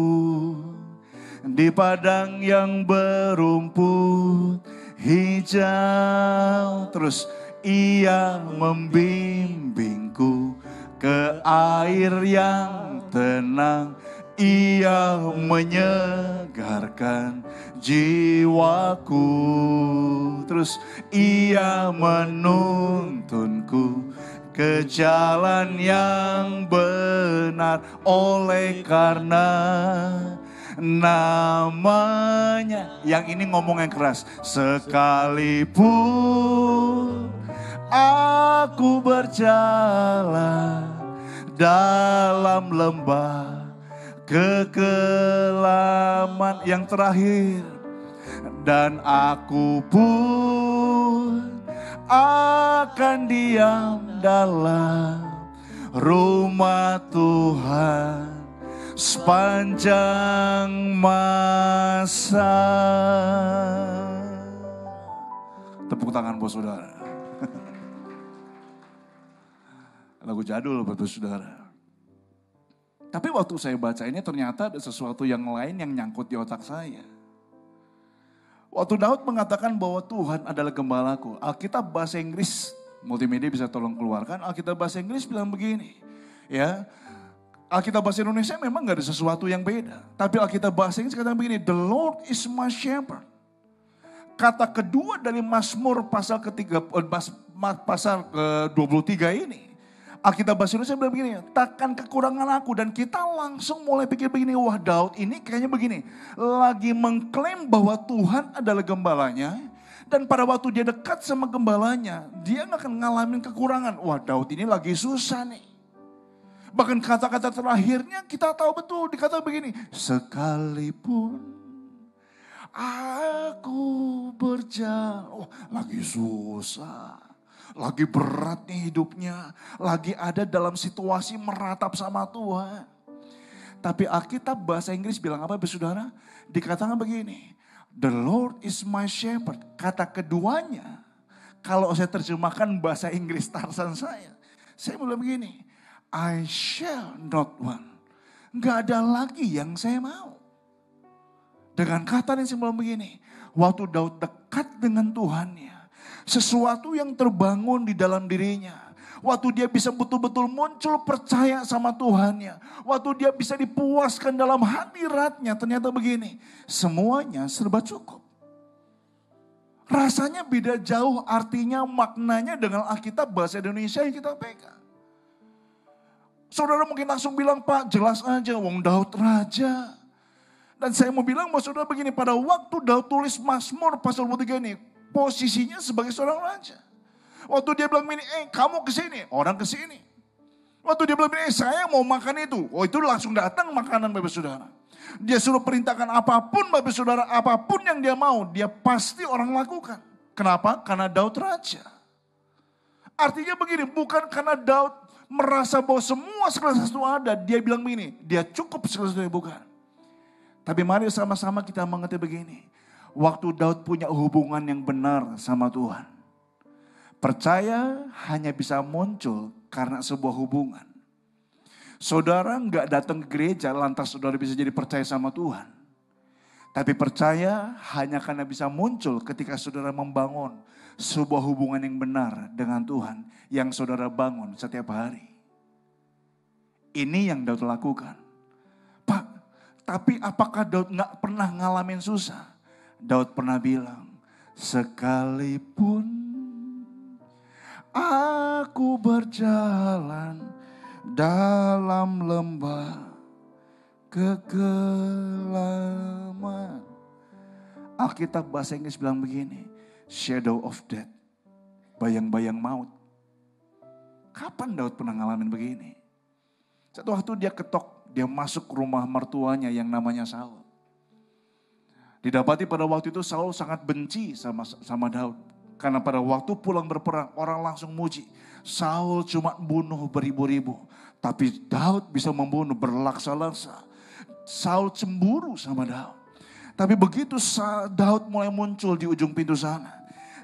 di padang yang berumput hijau. Terus Ia membimbingku ke air yang tenang. Ia menyegarkan jiwaku. Terus, Ia menuntunku ke jalan yang benar, oleh karena namanya. Yang ini ngomong yang keras. Sekalipun aku berjalan dalam lembah kekelaman. Yang terakhir, dan aku pun akan diam dalam rumah Tuhan sepanjang masa. Tepuk tangan buat saudara. Lagu jadul buat saudara. Tapi waktu saya baca ini ternyata ada sesuatu yang lain yang nyangkut di otak saya. Waktu Daud mengatakan bahwa Tuhan adalah gembalaku. Alkitab bahasa Inggris, multimedia bisa tolong keluarkan. Alkitab bahasa Inggris bilang begini. Ya, Alkitab bahasa Indonesia memang gak ada sesuatu yang beda. Tapi Alkitab bahasa Inggris katakan begini. The Lord is my shepherd. Kata kedua dari Mazmur pasal ke-23 ini. Alkitab bahasa Indonesia bilang begini, takkan kekurangan aku. Dan kita langsung mulai pikir begini, wah Daud ini kayaknya begini. Lagi mengklaim bahwa Tuhan adalah gembalanya. Dan pada waktu dia dekat sama gembalanya, dia gak akan ngalamin kekurangan. Wah Daud ini lagi susah nih. Bahkan kata-kata terakhirnya kita tahu betul, dikata begini. Sekalipun aku berjalan, lagi susah. Lagi berat nih hidupnya. Lagi ada dalam situasi meratap sama Tuhan. Tapi Alkitab bahasa Inggris bilang apa saudara? Dikatakan begini. The Lord is my shepherd. Kata keduanya. Kalau saya terjemahkan bahasa Inggris tarsan saya bilang begini. I shall not want. Gak ada lagi yang saya mau. Dengan kata yang saya bilang begini. Waktu Daud dekat dengan Tuhannya. Sesuatu yang terbangun di dalam dirinya. Waktu dia bisa betul-betul muncul percaya sama Tuhannya. Waktu dia bisa dipuaskan dalam hadiratnya. Ternyata begini. Semuanya serba cukup. Rasanya beda jauh artinya maknanya dengan Alkitab bahasa Indonesia yang kita pegang. Saudara mungkin langsung bilang, Pak jelas aja wong Daud raja. Dan saya mau bilang bahwa saudara begini. Pada waktu Daud tulis Mazmur pasal 23 ini. Posisinya sebagai seorang raja. Waktu dia bilang ini, kamu kesini, orang kesini. Waktu dia bilang ini, saya mau makan itu. Oh itu langsung datang makanan Bapak Saudara. Dia suruh perintahkan apapun Bapak Saudara, apapun yang dia mau, dia pasti orang lakukan. Kenapa? Karena Daud raja. Artinya begini, bukan karena Daud merasa bahwa semua segala sesuatu ada. Dia bilang begini, dia cukup segala sesuatu, bukan. Tapi mari sama-sama kita mengerti begini. Waktu Daud punya hubungan yang benar sama Tuhan. Percaya hanya bisa muncul karena sebuah hubungan. Saudara nggak datang ke gereja lantas saudara bisa jadi percaya sama Tuhan. Tapi percaya hanya karena bisa muncul ketika saudara membangun sebuah hubungan yang benar dengan Tuhan. Yang saudara bangun setiap hari. Ini yang Daud lakukan. Pak, tapi apakah Daud nggak pernah ngalamin susah? Daud pernah bilang, sekalipun aku berjalan dalam lembah kekelaman. Alkitab bahasa Inggris bilang begini, shadow of death, bayang-bayang maut. Kapan Daud pernah ngalamin begini? Satu waktu dia ketok, dia masuk ke rumah mertuanya yang namanya Saul. Didapati pada waktu itu Saul sangat benci sama Daud. Karena pada waktu pulang berperang orang langsung muji. Saul cuma bunuh beribu-ribu. Tapi Daud bisa membunuh berlaksa-laksa. Saul cemburu sama Daud. Tapi begitu Daud mulai muncul di ujung pintu sana.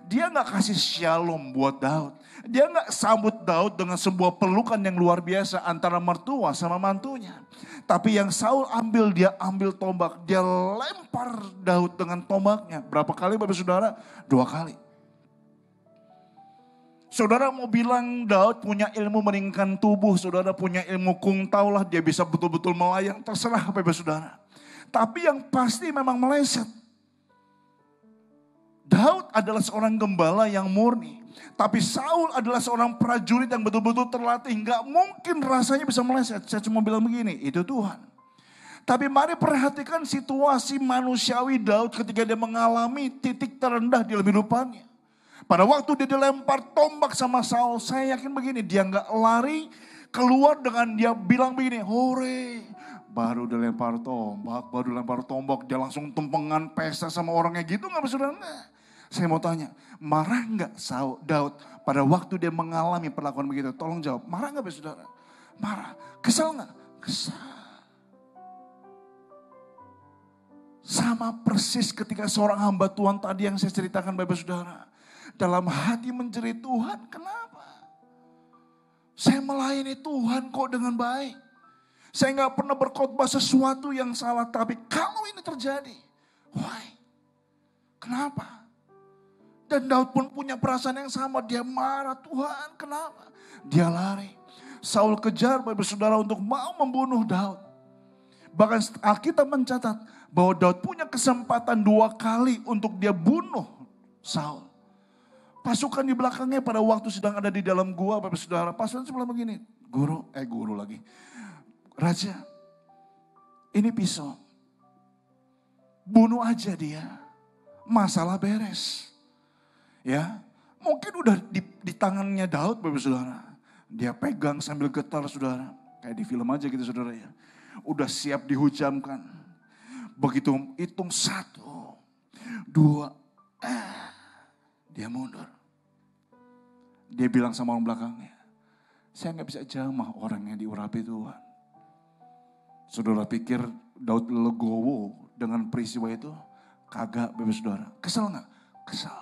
Dia gak kasih shalom buat Daud. Dia gak sambut Daud dengan sebuah pelukan yang luar biasa antara mertua sama mantunya. Tapi yang Saul ambil, dia ambil tombak. Dia lempar Daud dengan tombaknya. Berapa kali Bapak Saudara? 2 kali. Saudara mau bilang Daud punya ilmu meninggikan tubuh, saudara punya ilmu kung taulah, dia bisa betul-betul melayang, terserah bebas saudara. Tapi yang pasti memang meleset. Daud adalah seorang gembala yang murni. Tapi Saul adalah seorang prajurit yang betul-betul terlatih. Gak mungkin rasanya bisa meleset. Saya cuma bilang begini, itu Tuhan. Tapi mari perhatikan situasi manusiawi Daud ketika dia mengalami titik terendah di dalam hidupannya. Pada waktu dia dilempar tombak sama Saul, saya yakin begini, dia nggak lari keluar dengan dia bilang begini, hore. Baru dilempar tombak, dia langsung tempengan pesta sama orangnya gitu nggak saudara? Nah, saya mau tanya, marah nggak Daud pada waktu dia mengalami perlakuan begitu? Tolong jawab, marah nggak saudara? Marah, kesal nggak? Kesal. Sama persis ketika seorang hamba Tuhan tadi yang saya ceritakan Bapak Saudara. Dalam hati menjerit Tuhan, kenapa? Saya melayani Tuhan kok dengan baik. Saya gak pernah berkhotbah sesuatu yang salah. Tapi kalau ini terjadi, why? Kenapa? Dan Daud pun punya perasaan yang sama. Dia marah, Tuhan kenapa? Dia lari. Saul kejar Bapak Saudara untuk mau membunuh Daud. Bahkan Alkitab mencatat bahwa Daud punya kesempatan 2 kali untuk dia bunuh Saul. Pasukan di belakangnya pada waktu sedang ada di dalam gua, Bapak Saudara, pasukan sebelah begini, guru lagi. Raja, ini pisau. Bunuh aja dia. Masalah beres. Ya, mungkin udah di tangannya Daud, Bapak Saudara. Dia pegang sambil getar, Saudara. Kayak di film aja gitu, Saudara ya. Udah siap dihujamkan. Begitu hitung 1, 2, dia mundur. Dia bilang sama orang belakangnya, saya gak bisa jamah orang yang diurapi Tuhan. Saudara pikir Daud legowo dengan peristiwa itu? Kagak, Bapak Saudara. Kesel gak? Kesel.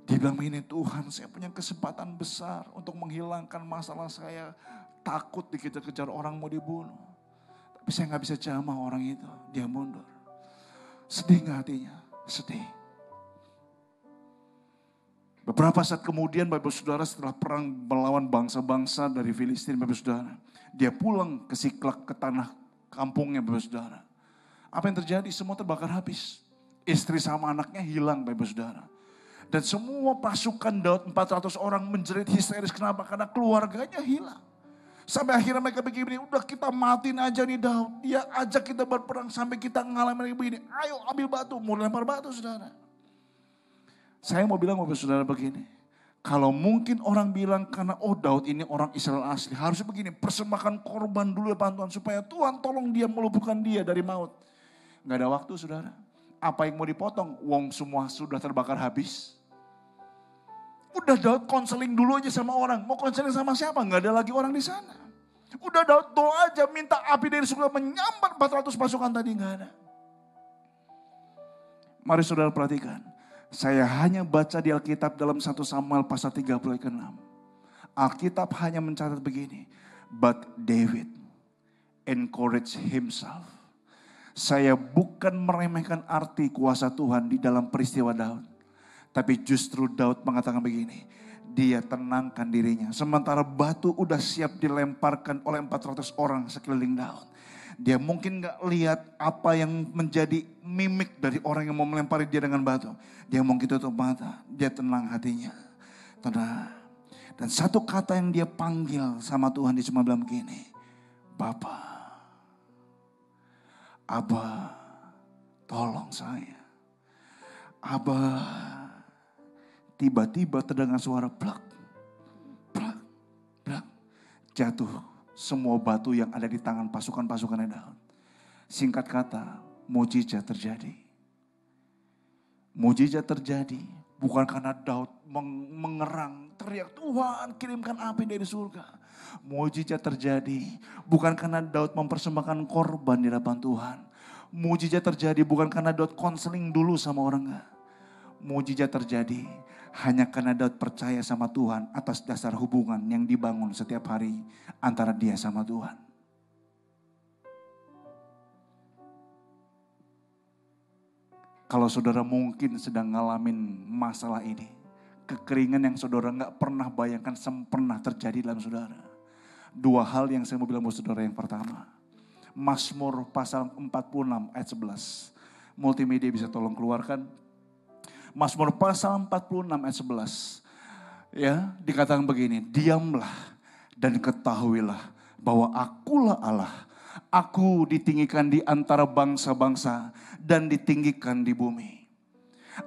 Dia bilang begini, Tuhan saya punya kesempatan besar untuk menghilangkan masalah saya. Takut dikejar-kejar orang mau dibunuh. Tapi saya gak bisa jamah orang itu. Dia mundur. Sedih gak hatinya? Sedih. Beberapa saat kemudian Bapak Saudara setelah perang melawan bangsa-bangsa dari Filistin Bapak Saudara. Dia pulang ke Siklak ke tanah kampungnya Bapak Saudara. Apa yang terjadi? Semua terbakar habis. Istri sama anaknya hilang Bapak Saudara. Dan semua pasukan Daud 400 orang menjerit histeris. Kenapa? Karena keluarganya hilang. Sampai akhirnya mereka begini, udah kita matiin aja nih Daud. Dia ajak kita berperang sampai kita ngalamin begini. Ayo ambil batu, mau lempar batu Saudara. Saya mau bilang Bapak Saudara begini. Kalau mungkin orang bilang karena Daud ini orang Israel asli. Harusnya begini, persembahkan korban dulu ya Tuhan. Supaya Tuhan tolong dia meluputkan dia dari maut. Gak ada waktu Saudara. Apa yang mau dipotong? Wong semua sudah terbakar habis. Udah Daud konseling dulu aja sama orang. Mau konseling sama siapa? Gak ada lagi orang di sana. Udah Daud doa aja minta api dari surga menyambar 400 pasukan tadi. Gak ada. Mari Saudara perhatikan. Saya hanya baca di Alkitab dalam 1 Samuel pasal 36. Alkitab hanya mencatat begini. But David encouraged himself. Saya bukan meremehkan arti kuasa Tuhan di dalam peristiwa Daud. Tapi justru Daud mengatakan begini. Dia tenangkan dirinya. Sementara batu udah siap dilemparkan oleh 400 orang sekeliling Daud. Dia mungkin gak lihat apa yang menjadi mimik dari orang yang mau melempari dia dengan batu. Dia mungkin tutup mata. Dia tenang hatinya. Tenang. Dan satu kata yang dia panggil sama Tuhan, dia cuma bilang begini. Bapa, Abah, tolong saya. Abah, tiba-tiba terdengar suara plak, plak, plak. Jatuh semua batu yang ada di tangan pasukan-pasukan Daud. Singkat kata, mujizat terjadi. Mujizat terjadi bukan karena Daud mengerang, teriak Tuhan kirimkan api dari surga. Mujizat terjadi bukan karena Daud mempersembahkan korban di hadapan Tuhan. Mujizat terjadi bukan karena Daud konseling dulu sama orang enggak. Mujizat terjadi hanya karena Daud percaya sama Tuhan atas dasar hubungan yang dibangun setiap hari antara dia sama Tuhan. Kalau saudara mungkin sedang ngalamin masalah ini, kekeringan yang saudara nggak pernah bayangkan pernah terjadi dalam saudara. Dua hal yang saya mau bilang buat saudara. Yang pertama, Mazmur pasal 46 ayat 11. Multimedia bisa tolong keluarkan. Mazmur pasal 46 ayat 11. Ya, dikatakan begini, diamlah dan ketahuilah bahwa akulah Allah. Aku ditinggikan di antara bangsa-bangsa dan ditinggikan di bumi.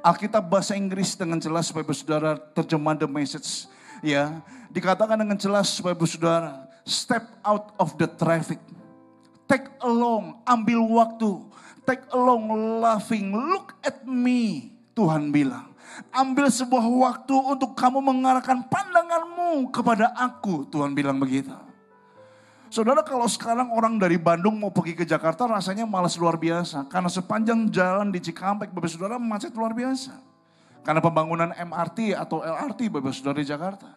Alkitab bahasa Inggris dengan jelas supaya saudara terjemahan The Message. Ya, dikatakan dengan jelas supaya saudara step out of the traffic. Take along, ambil waktu. Take along laughing, look at me. Tuhan bilang, ambil sebuah waktu untuk kamu mengarahkan pandanganmu kepada aku. Tuhan bilang begitu. Saudara, kalau sekarang orang dari Bandung mau pergi ke Jakarta rasanya malas luar biasa. Karena sepanjang jalan di Cikampek, Bapak Saudara, macet luar biasa. Karena pembangunan MRT atau LRT, Bapak Saudara, di Jakarta.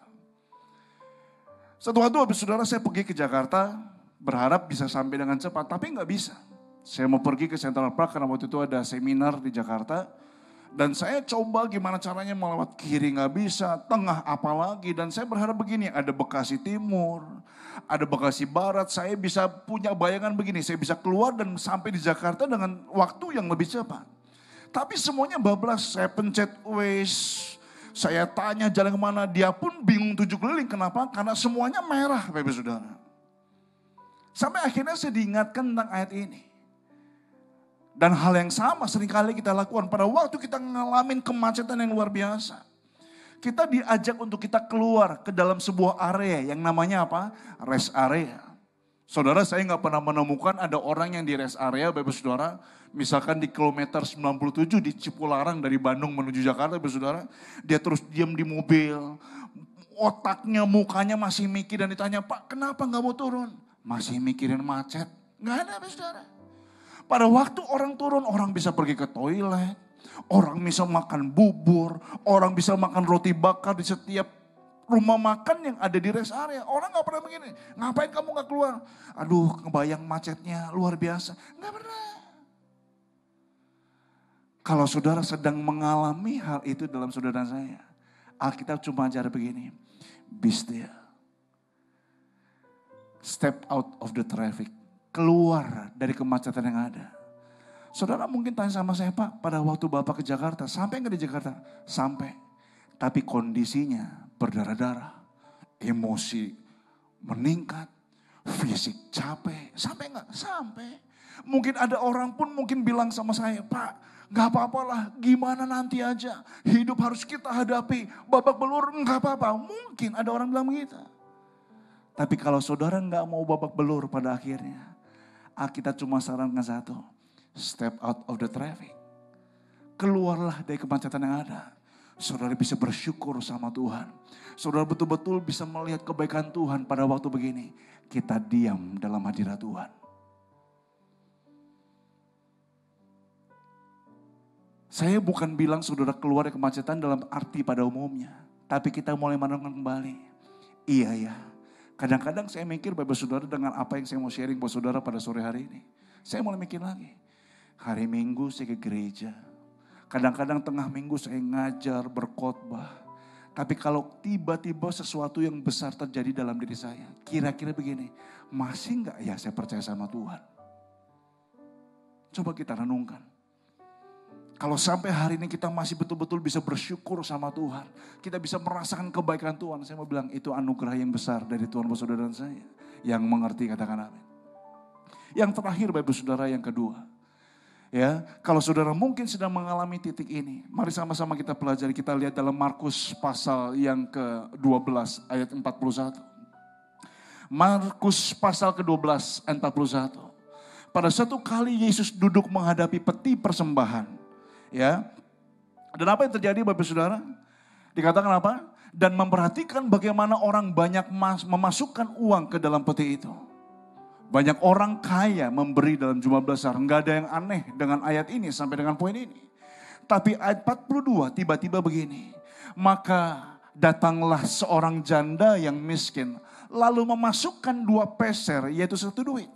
Satu waktu Bapak Saudara saya pergi ke Jakarta, berharap bisa sampai dengan cepat, tapi nggak bisa. Saya mau pergi ke Central Park karena waktu itu ada seminar di Jakarta. Dan saya coba gimana caranya melewat kiri nggak bisa, tengah apalagi. Dan saya berharap begini, ada Bekasi Timur, ada Bekasi Barat. Saya bisa punya bayangan begini, saya bisa keluar dan sampai di Jakarta dengan waktu yang lebih cepat. Tapi semuanya bablas, saya pencet Waze, saya tanya jalan kemana, dia pun bingung 7 keliling. Kenapa? Karena semuanya merah, Bapak Saudara. Sampai akhirnya saya diingatkan tentang ayat ini. Dan hal yang sama seringkali kita lakukan pada waktu kita ngalamin kemacetan yang luar biasa. Kita diajak untuk kita keluar ke dalam sebuah area yang namanya apa? Rest area. Saudara, saya nggak pernah menemukan ada orang yang di rest area, Bapak Saudara. Misalkan di kilometer 97 di Cipularang dari Bandung menuju Jakarta, Bapak Saudara. Dia terus diam di mobil. Otaknya, mukanya masih mikir dan ditanya, Pak kenapa nggak mau turun? Masih mikirin macet. Nggak ada, Bapak Saudara. Pada waktu orang turun, orang bisa pergi ke toilet. Orang bisa makan bubur. Orang bisa makan roti bakar di setiap rumah makan yang ada di rest area. Orang gak pernah begini. Ngapain kamu gak keluar? Aduh, kebayang macetnya luar biasa. Gak pernah. Kalau saudara sedang mengalami hal itu dalam saudara saya. Alkitab cuma ajar begini. Be still. Step out of the traffic. Keluar dari kemacetan yang ada. Saudara mungkin tanya sama saya, Pak, pada waktu Bapak ke Jakarta, sampai nggak di Jakarta? Sampai. Tapi kondisinya berdarah-darah, emosi meningkat, fisik capek. Sampai nggak? Sampai. Mungkin ada orang pun mungkin bilang sama saya, Pak, nggak apa-apalah, gimana nanti aja. Hidup harus kita hadapi, babak belur nggak apa-apa. Mungkin ada orang bilang begitu. Tapi kalau saudara nggak mau babak belur pada akhirnya, kita cuma sarankan satu. Step out of the traffic. Keluarlah dari kemacetan yang ada. Saudara bisa bersyukur sama Tuhan. Saudara betul-betul bisa melihat kebaikan Tuhan pada waktu begini. Kita diam dalam hadirat Tuhan. Saya bukan bilang saudara keluar dari kemacetan dalam arti pada umumnya. Tapi kita mulai merenungkan kembali. Iya ya. Kadang-kadang saya mikir Bapak Saudara dengan apa yang saya mau sharing buat saudara pada sore hari ini. Saya mulai mikir lagi. Hari Minggu saya ke gereja. Kadang-kadang tengah minggu saya ngajar, berkhotbah. Tapi kalau tiba-tiba sesuatu yang besar terjadi dalam diri saya. Kira-kira begini, masih enggak ya saya percaya sama Tuhan? Coba kita renungkan. Kalau sampai hari ini kita masih betul-betul bisa bersyukur sama Tuhan. Kita bisa merasakan kebaikan Tuhan. Saya mau bilang itu anugerah yang besar dari Tuhan buat saudara dan saya. Yang mengerti katakan amin. Yang terakhir Bapak Saudara yang kedua. Ya, kalau saudara mungkin sedang mengalami titik ini, mari sama-sama kita pelajari, kita lihat dalam Markus pasal yang ke-12 ayat 41. Markus pasal ke-12 ayat 41. Pada suatu kali Yesus duduk menghadapi peti persembahan. Ya. Dan apa yang terjadi Bapak Saudara? Dikatakan apa? Dan memperhatikan bagaimana orang banyak memasukkan uang ke dalam peti itu. Banyak orang kaya memberi dalam jumlah besar. Enggak ada yang aneh dengan ayat ini sampai dengan poin ini. Tapi ayat 42 tiba-tiba begini. Maka datanglah seorang janda yang miskin. Lalu memasukkan 2 peser yaitu 1 duit.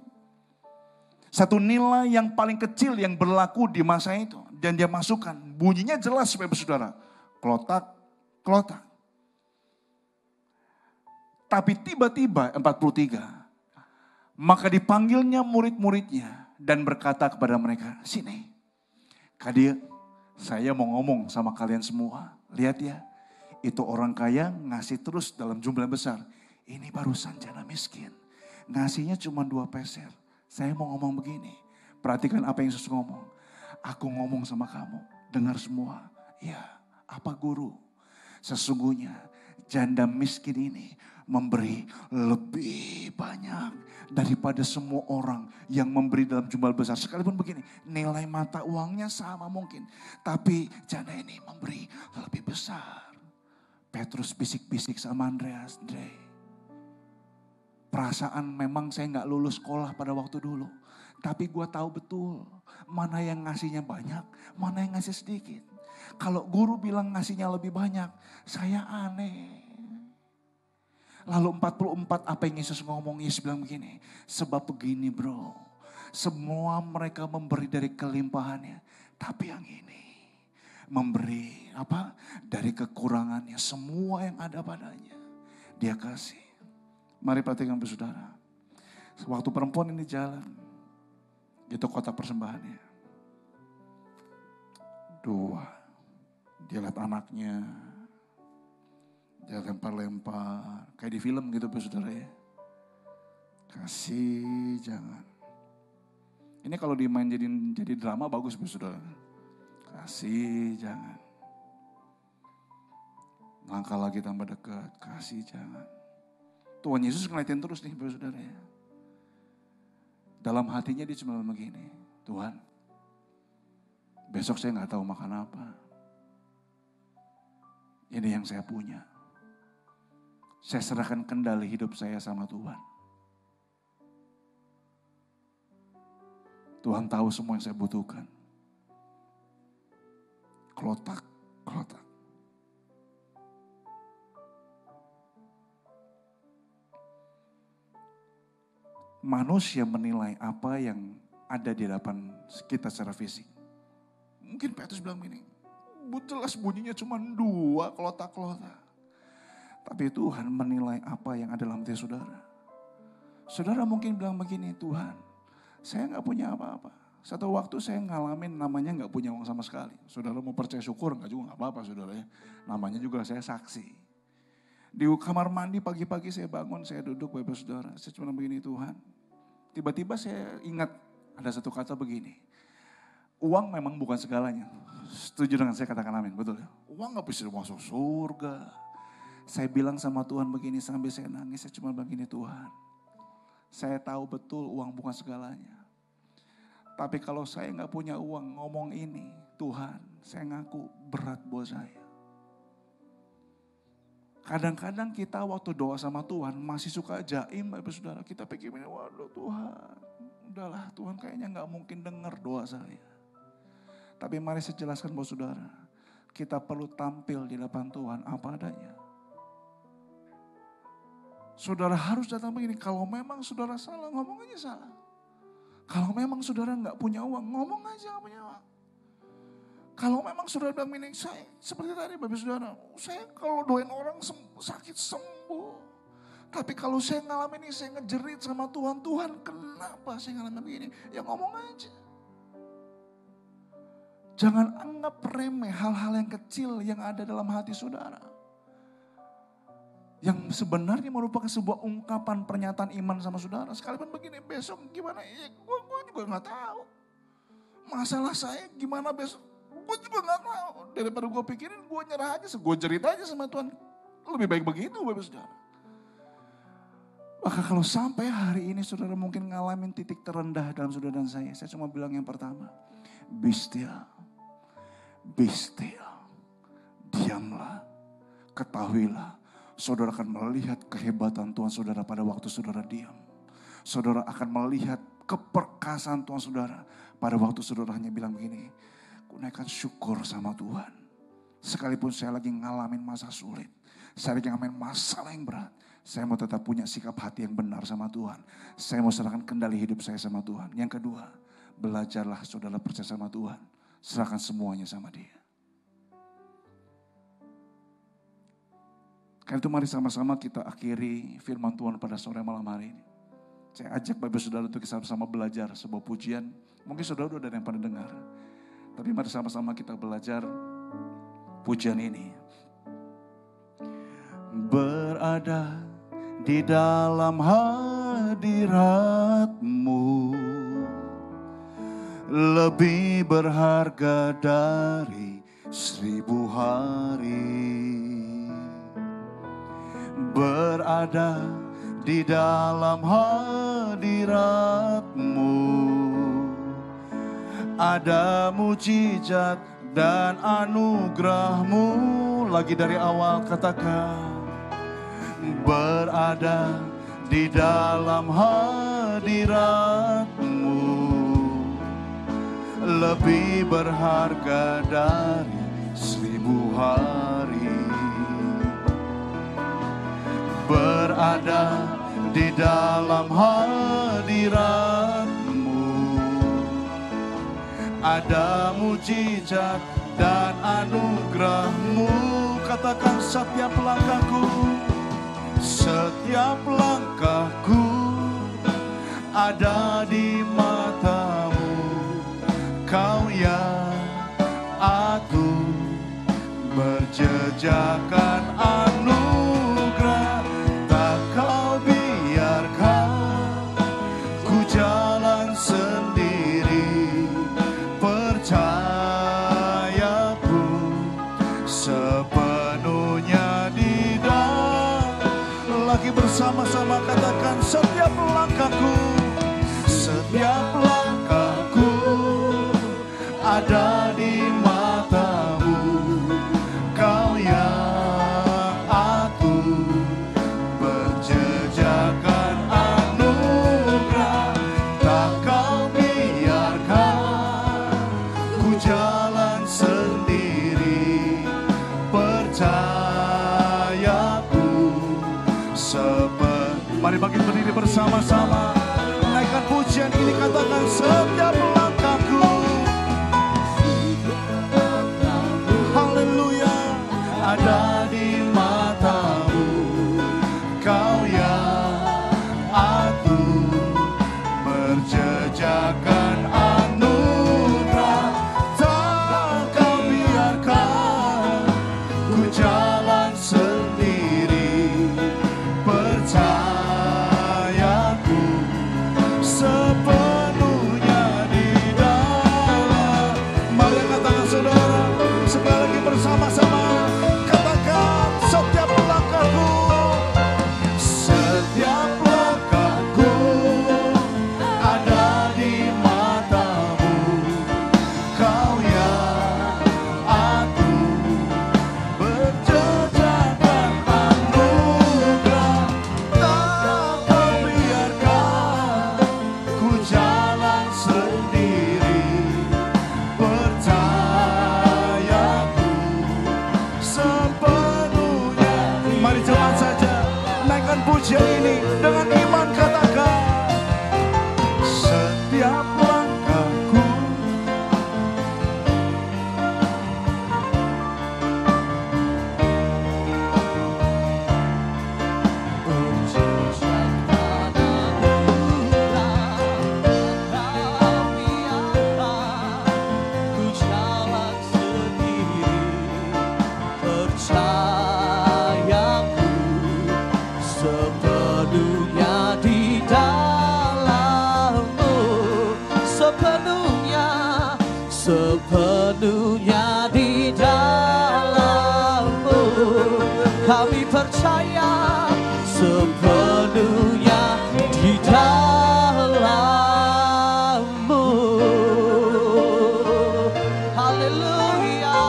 1 nilai yang paling kecil yang berlaku di masa itu. Dan dia masukkan. Bunyinya jelas Bapak Saudara. Klotak, Kelotak. Tapi tiba-tiba 43. Maka dipanggilnya murid-muridnya dan berkata kepada mereka, sini. Kadir, saya mau ngomong sama kalian semua. Lihat ya, itu orang kaya ngasih terus dalam jumlah besar. Ini barusan janda miskin. Ngasihnya cuma 2 peser. Saya mau ngomong begini. Perhatikan apa yang Yesus ngomong. Aku ngomong sama kamu, dengar semua. Ya, apa guru? Sesungguhnya janda miskin ini memberi lebih banyak daripada semua orang yang memberi dalam jumlah besar. Sekalipun begini, nilai mata uangnya sama mungkin. Tapi janda ini memberi lebih besar. Petrus bisik-bisik sama Andreas, perasaan memang saya gak lulus sekolah pada waktu dulu. Tapi gue tahu betul mana yang ngasihnya banyak, mana yang ngasih sedikit. Kalau guru bilang ngasihnya lebih banyak, saya aneh. Lalu 44 apa yang Yesus ngomong, Yesus bilang begini. Sebab begini bro, semua mereka memberi dari kelimpahannya. Tapi yang ini memberi apa? Dari kekurangannya, semua yang ada padanya. Dia kasih. Mari perhatikan saudara. Waktu perempuan ini jalan, itu kotak persembahannya. 2, dia lihat anaknya. Dia lempar-lempar, kayak di film gitu saudara ya. Kasih jangan. Ini kalau dimain jadi drama bagus saudara. Kasih jangan. Langkah lagi tambah dekat, kasih jangan. Tuhan Yesus ngeliatin terus nih saudara ya. Dalam hatinya dia cuma begini, Tuhan, besok saya gak tahu makan apa. Ini yang saya punya. Saya serahkan kendali hidup saya sama Tuhan. Tuhan tahu semua yang saya butuhkan. Kelotak. Manusia menilai apa yang ada di hadapan kita secara fisik. Mungkin Petrus bilang gini, jelas bunyinya cuma 2 kelotak-kelotak. Tapi Tuhan menilai apa yang ada dalam hati saudara. Saudara mungkin bilang begini, Tuhan, saya gak punya apa-apa. Satu waktu saya ngalamin namanya gak punya uang sama sekali. Saudara mau percaya syukur gak juga gak apa-apa saudara ya. Namanya juga saya saksi. Di kamar mandi pagi-pagi saya bangun, saya duduk Bapak Saudara. Saya cuma begini, Tuhan. Tiba-tiba saya ingat ada satu kata begini. Uang memang bukan segalanya. Setuju dengan saya, katakan amin, betul ya. Uang gak bisa masuk surga. Saya bilang sama Tuhan begini sambil saya nangis, saya cuma begini, Tuhan. Saya tahu betul uang bukan segalanya. Tapi kalau saya gak punya uang ngomong ini, Tuhan, saya ngaku berat buat saya. Kadang-kadang kita waktu doa sama Tuhan masih suka jaim, Bapak Saudara. Kita pikir, waduh Tuhan, udahlah Tuhan kayaknya gak mungkin dengar doa saya. Tapi mari saya jelaskan Bapak Saudara, kita perlu tampil di depan Tuhan apa adanya. Saudara harus datang begini, kalau memang saudara salah, ngomong aja salah. Kalau memang saudara gak punya uang, ngomong aja gak punya uang. Kalau memang saudara bilang begini, saya seperti tadi Bapak Saudara, saya kalau doain orang sakit sembuh. Tapi kalau saya ngalamin ini, saya ngejerit sama Tuhan, Tuhan kenapa saya ngalamin begini? Ya ngomong aja. Jangan anggap remeh hal-hal yang kecil yang ada dalam hati saudara. Yang sebenarnya merupakan sebuah ungkapan pernyataan iman sama saudara. Sekalipun begini, besok gimana? Ya, gue juga gak tahu. Masalah saya gimana besok? Gue juga gak tahu. Daripada gue pikirin, gue nyerah aja. Gue cerita aja sama Tuhan. Lebih baik begitu Bapak Saudara. Maka kalau sampai hari ini saudara mungkin ngalamin titik terendah dalam saudara dan saya cuma bilang yang pertama. Be still. Be still. Diamlah. Ketahuilah. Saudara akan melihat kehebatan Tuhan saudara pada waktu saudara diam. Saudara akan melihat keperkasaan Tuhan saudara pada waktu saudara hanya bilang begini, aku naikkan syukur sama Tuhan. Sekalipun saya lagi ngalamin masa sulit, saya lagi ngalamin masalah yang berat, saya mau tetap punya sikap hati yang benar sama Tuhan. Saya mau serahkan kendali hidup saya sama Tuhan. Yang kedua, belajarlah saudara percaya sama Tuhan. Serahkan semuanya sama Dia. Karena itu mari sama-sama kita akhiri firman Tuhan pada sore malam hari ini. Saya ajak Bapak Saudara untuk sama-sama belajar sebuah pujian. Mungkin saudara udah ada yang pernah dengar. Tapi mari sama-sama kita belajar pujian ini. Berada di dalam hadirat-Mu lebih berharga dari 1000 hari. Berada di dalam hadirat-Mu ada mujizat dan anugerah-Mu. Lagi dari awal katakan. Berada di dalam hadirat-Mu lebih berharga dari 1000 hari. Berada di dalam hadirat-Mu ada mujizat dan anugerah-Mu. Katakan setiap langkahku, setiap langkahku ada di mata-Mu. Kau yang atur berjejakan anugerah, tak Kau biarkan ku jalan sendiri. Percayaku sepenuhnya di dalam. Lagi bersama-sama katakan setiap langkahku, setiap langkahku ada di mata-Mu. Kau yang atur berjejakan anugerah, tak Kau biarkan ku jalan sendiri. Percayaku mari bangkit berdiri bersama-sama, naikkan pujian ini, katakan setiap langkahku. Haleluya, ada di mata-Mu. Kau yang atur berjejakan anugerah, tak Kau biarkan ku jalan sendiri. Percayaku sepenuhnya di dalam. Mari katakan saudara, sekali lagi bersama-sama katakan setiap langkahku, setiap langkahku ada di mata-Mu. Kau yang atur berjejakan anugerah, tak Kau biarkan ku jalan sendiri. Percayaku sepenuhnya. Mari cepat saja naikkan pujian ini dengan iman, katakan setiap langkahku. Ku jalan sendiri. Percayaku sepenuhnya di dalam-Mu. Sepenuhnya di dalam-Mu. Kami percaya sepenuhnya di dalam-Mu. Haleluya.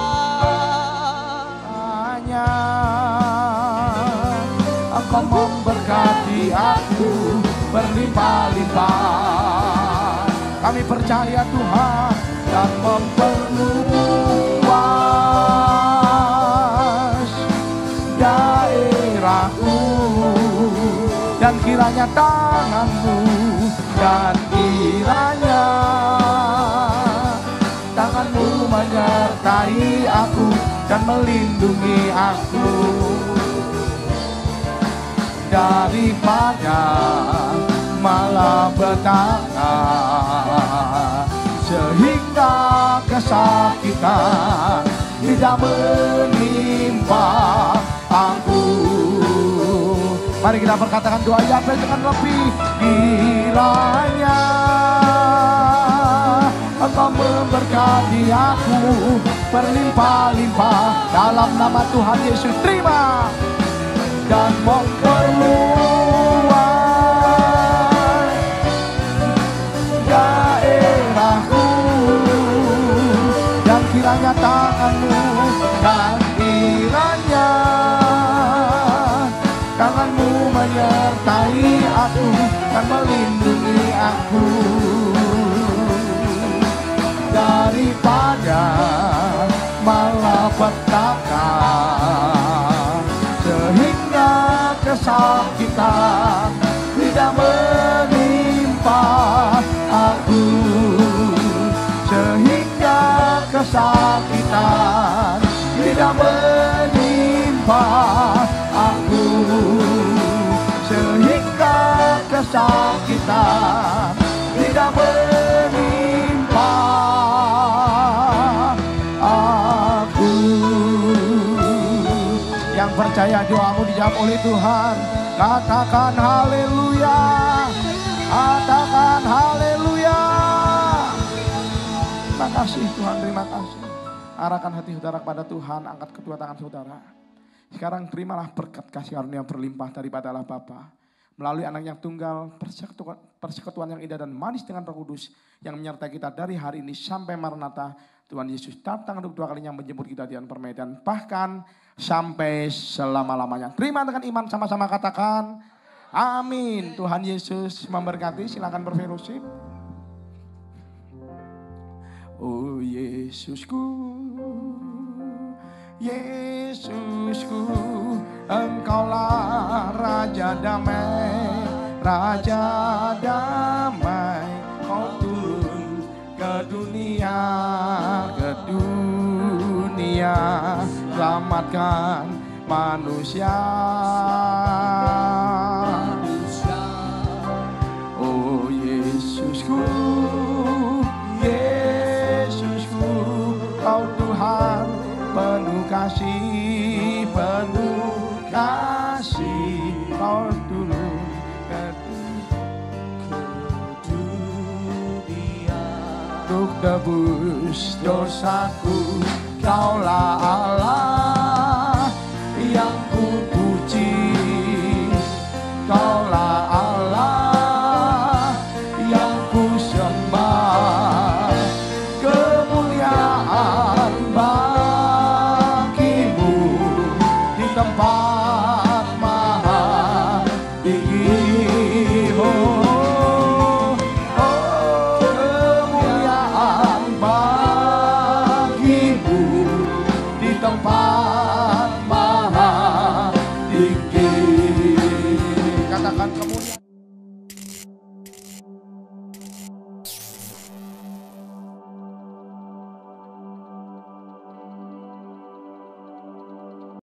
Hanya Engkau memberkati aku berlimpah-limpah. Kami percaya Tuhan dan memperluas daerahku, dan kiranya tangan-Mu, dan kiranya tangan-Mu menyertai aku dan melindungi aku. daripada malapetaka, sehingga kesakitan tidak menimpa aku. Mari kita perkatakan doa Yahweh dengan lebih. Kiranya Engkau memberkati aku berlimpah-limpah dalam nama Tuhan Yesus. Terima dan memperluas daerahku, dan kiranya tangan-Mu, dan kiranya tangan-Mu menyertai aku dan melindungi aku daripada malapetaka, sehingga kesakitan tidak menimpa aku, sehingga kesakitan tidak menimpa aku, sehingga kesakitan tidak menimpa aku. Yang percaya doamu dijawab oleh Tuhan, katakan haleluya, katakan haleluya. Terima kasih Tuhan, terima kasih. Arahkan hati saudara kepada Tuhan, angkat kedua tangan saudara. Sekarang terimalah berkat kasih karunia berlimpah daripada Allah Bapa, melalui anak yang tunggal, persekutuan yang indah dan manis dengan Roh Kudus yang menyertai kita dari hari ini sampai Maranatha. Tuhan Yesus datang untuk dua kalinya menjemput kita di permedan, bahkan sampai selama-lamanya. Terima dengan iman, sama-sama katakan amin. Tuhan Yesus memberkati. Silakan berfellowship. Oh Yesusku, Yesusku, Engkaulah Raja damai, Raja damai. Kau turun ke dunia, selamatkan manusia. Oh Yesusku, Yesusku, Kau Tuhan penuh kasih, Kau turun ke dunia untuk tebus dosaku. Kaulah Allah yang kupuji, Kaulah Allah yang kusembah. Kemuliaan bagimu di tempat maha tinggi. Oh, kemuliaan bagimu di tempat maha tinggi. Katakan kemuliaan.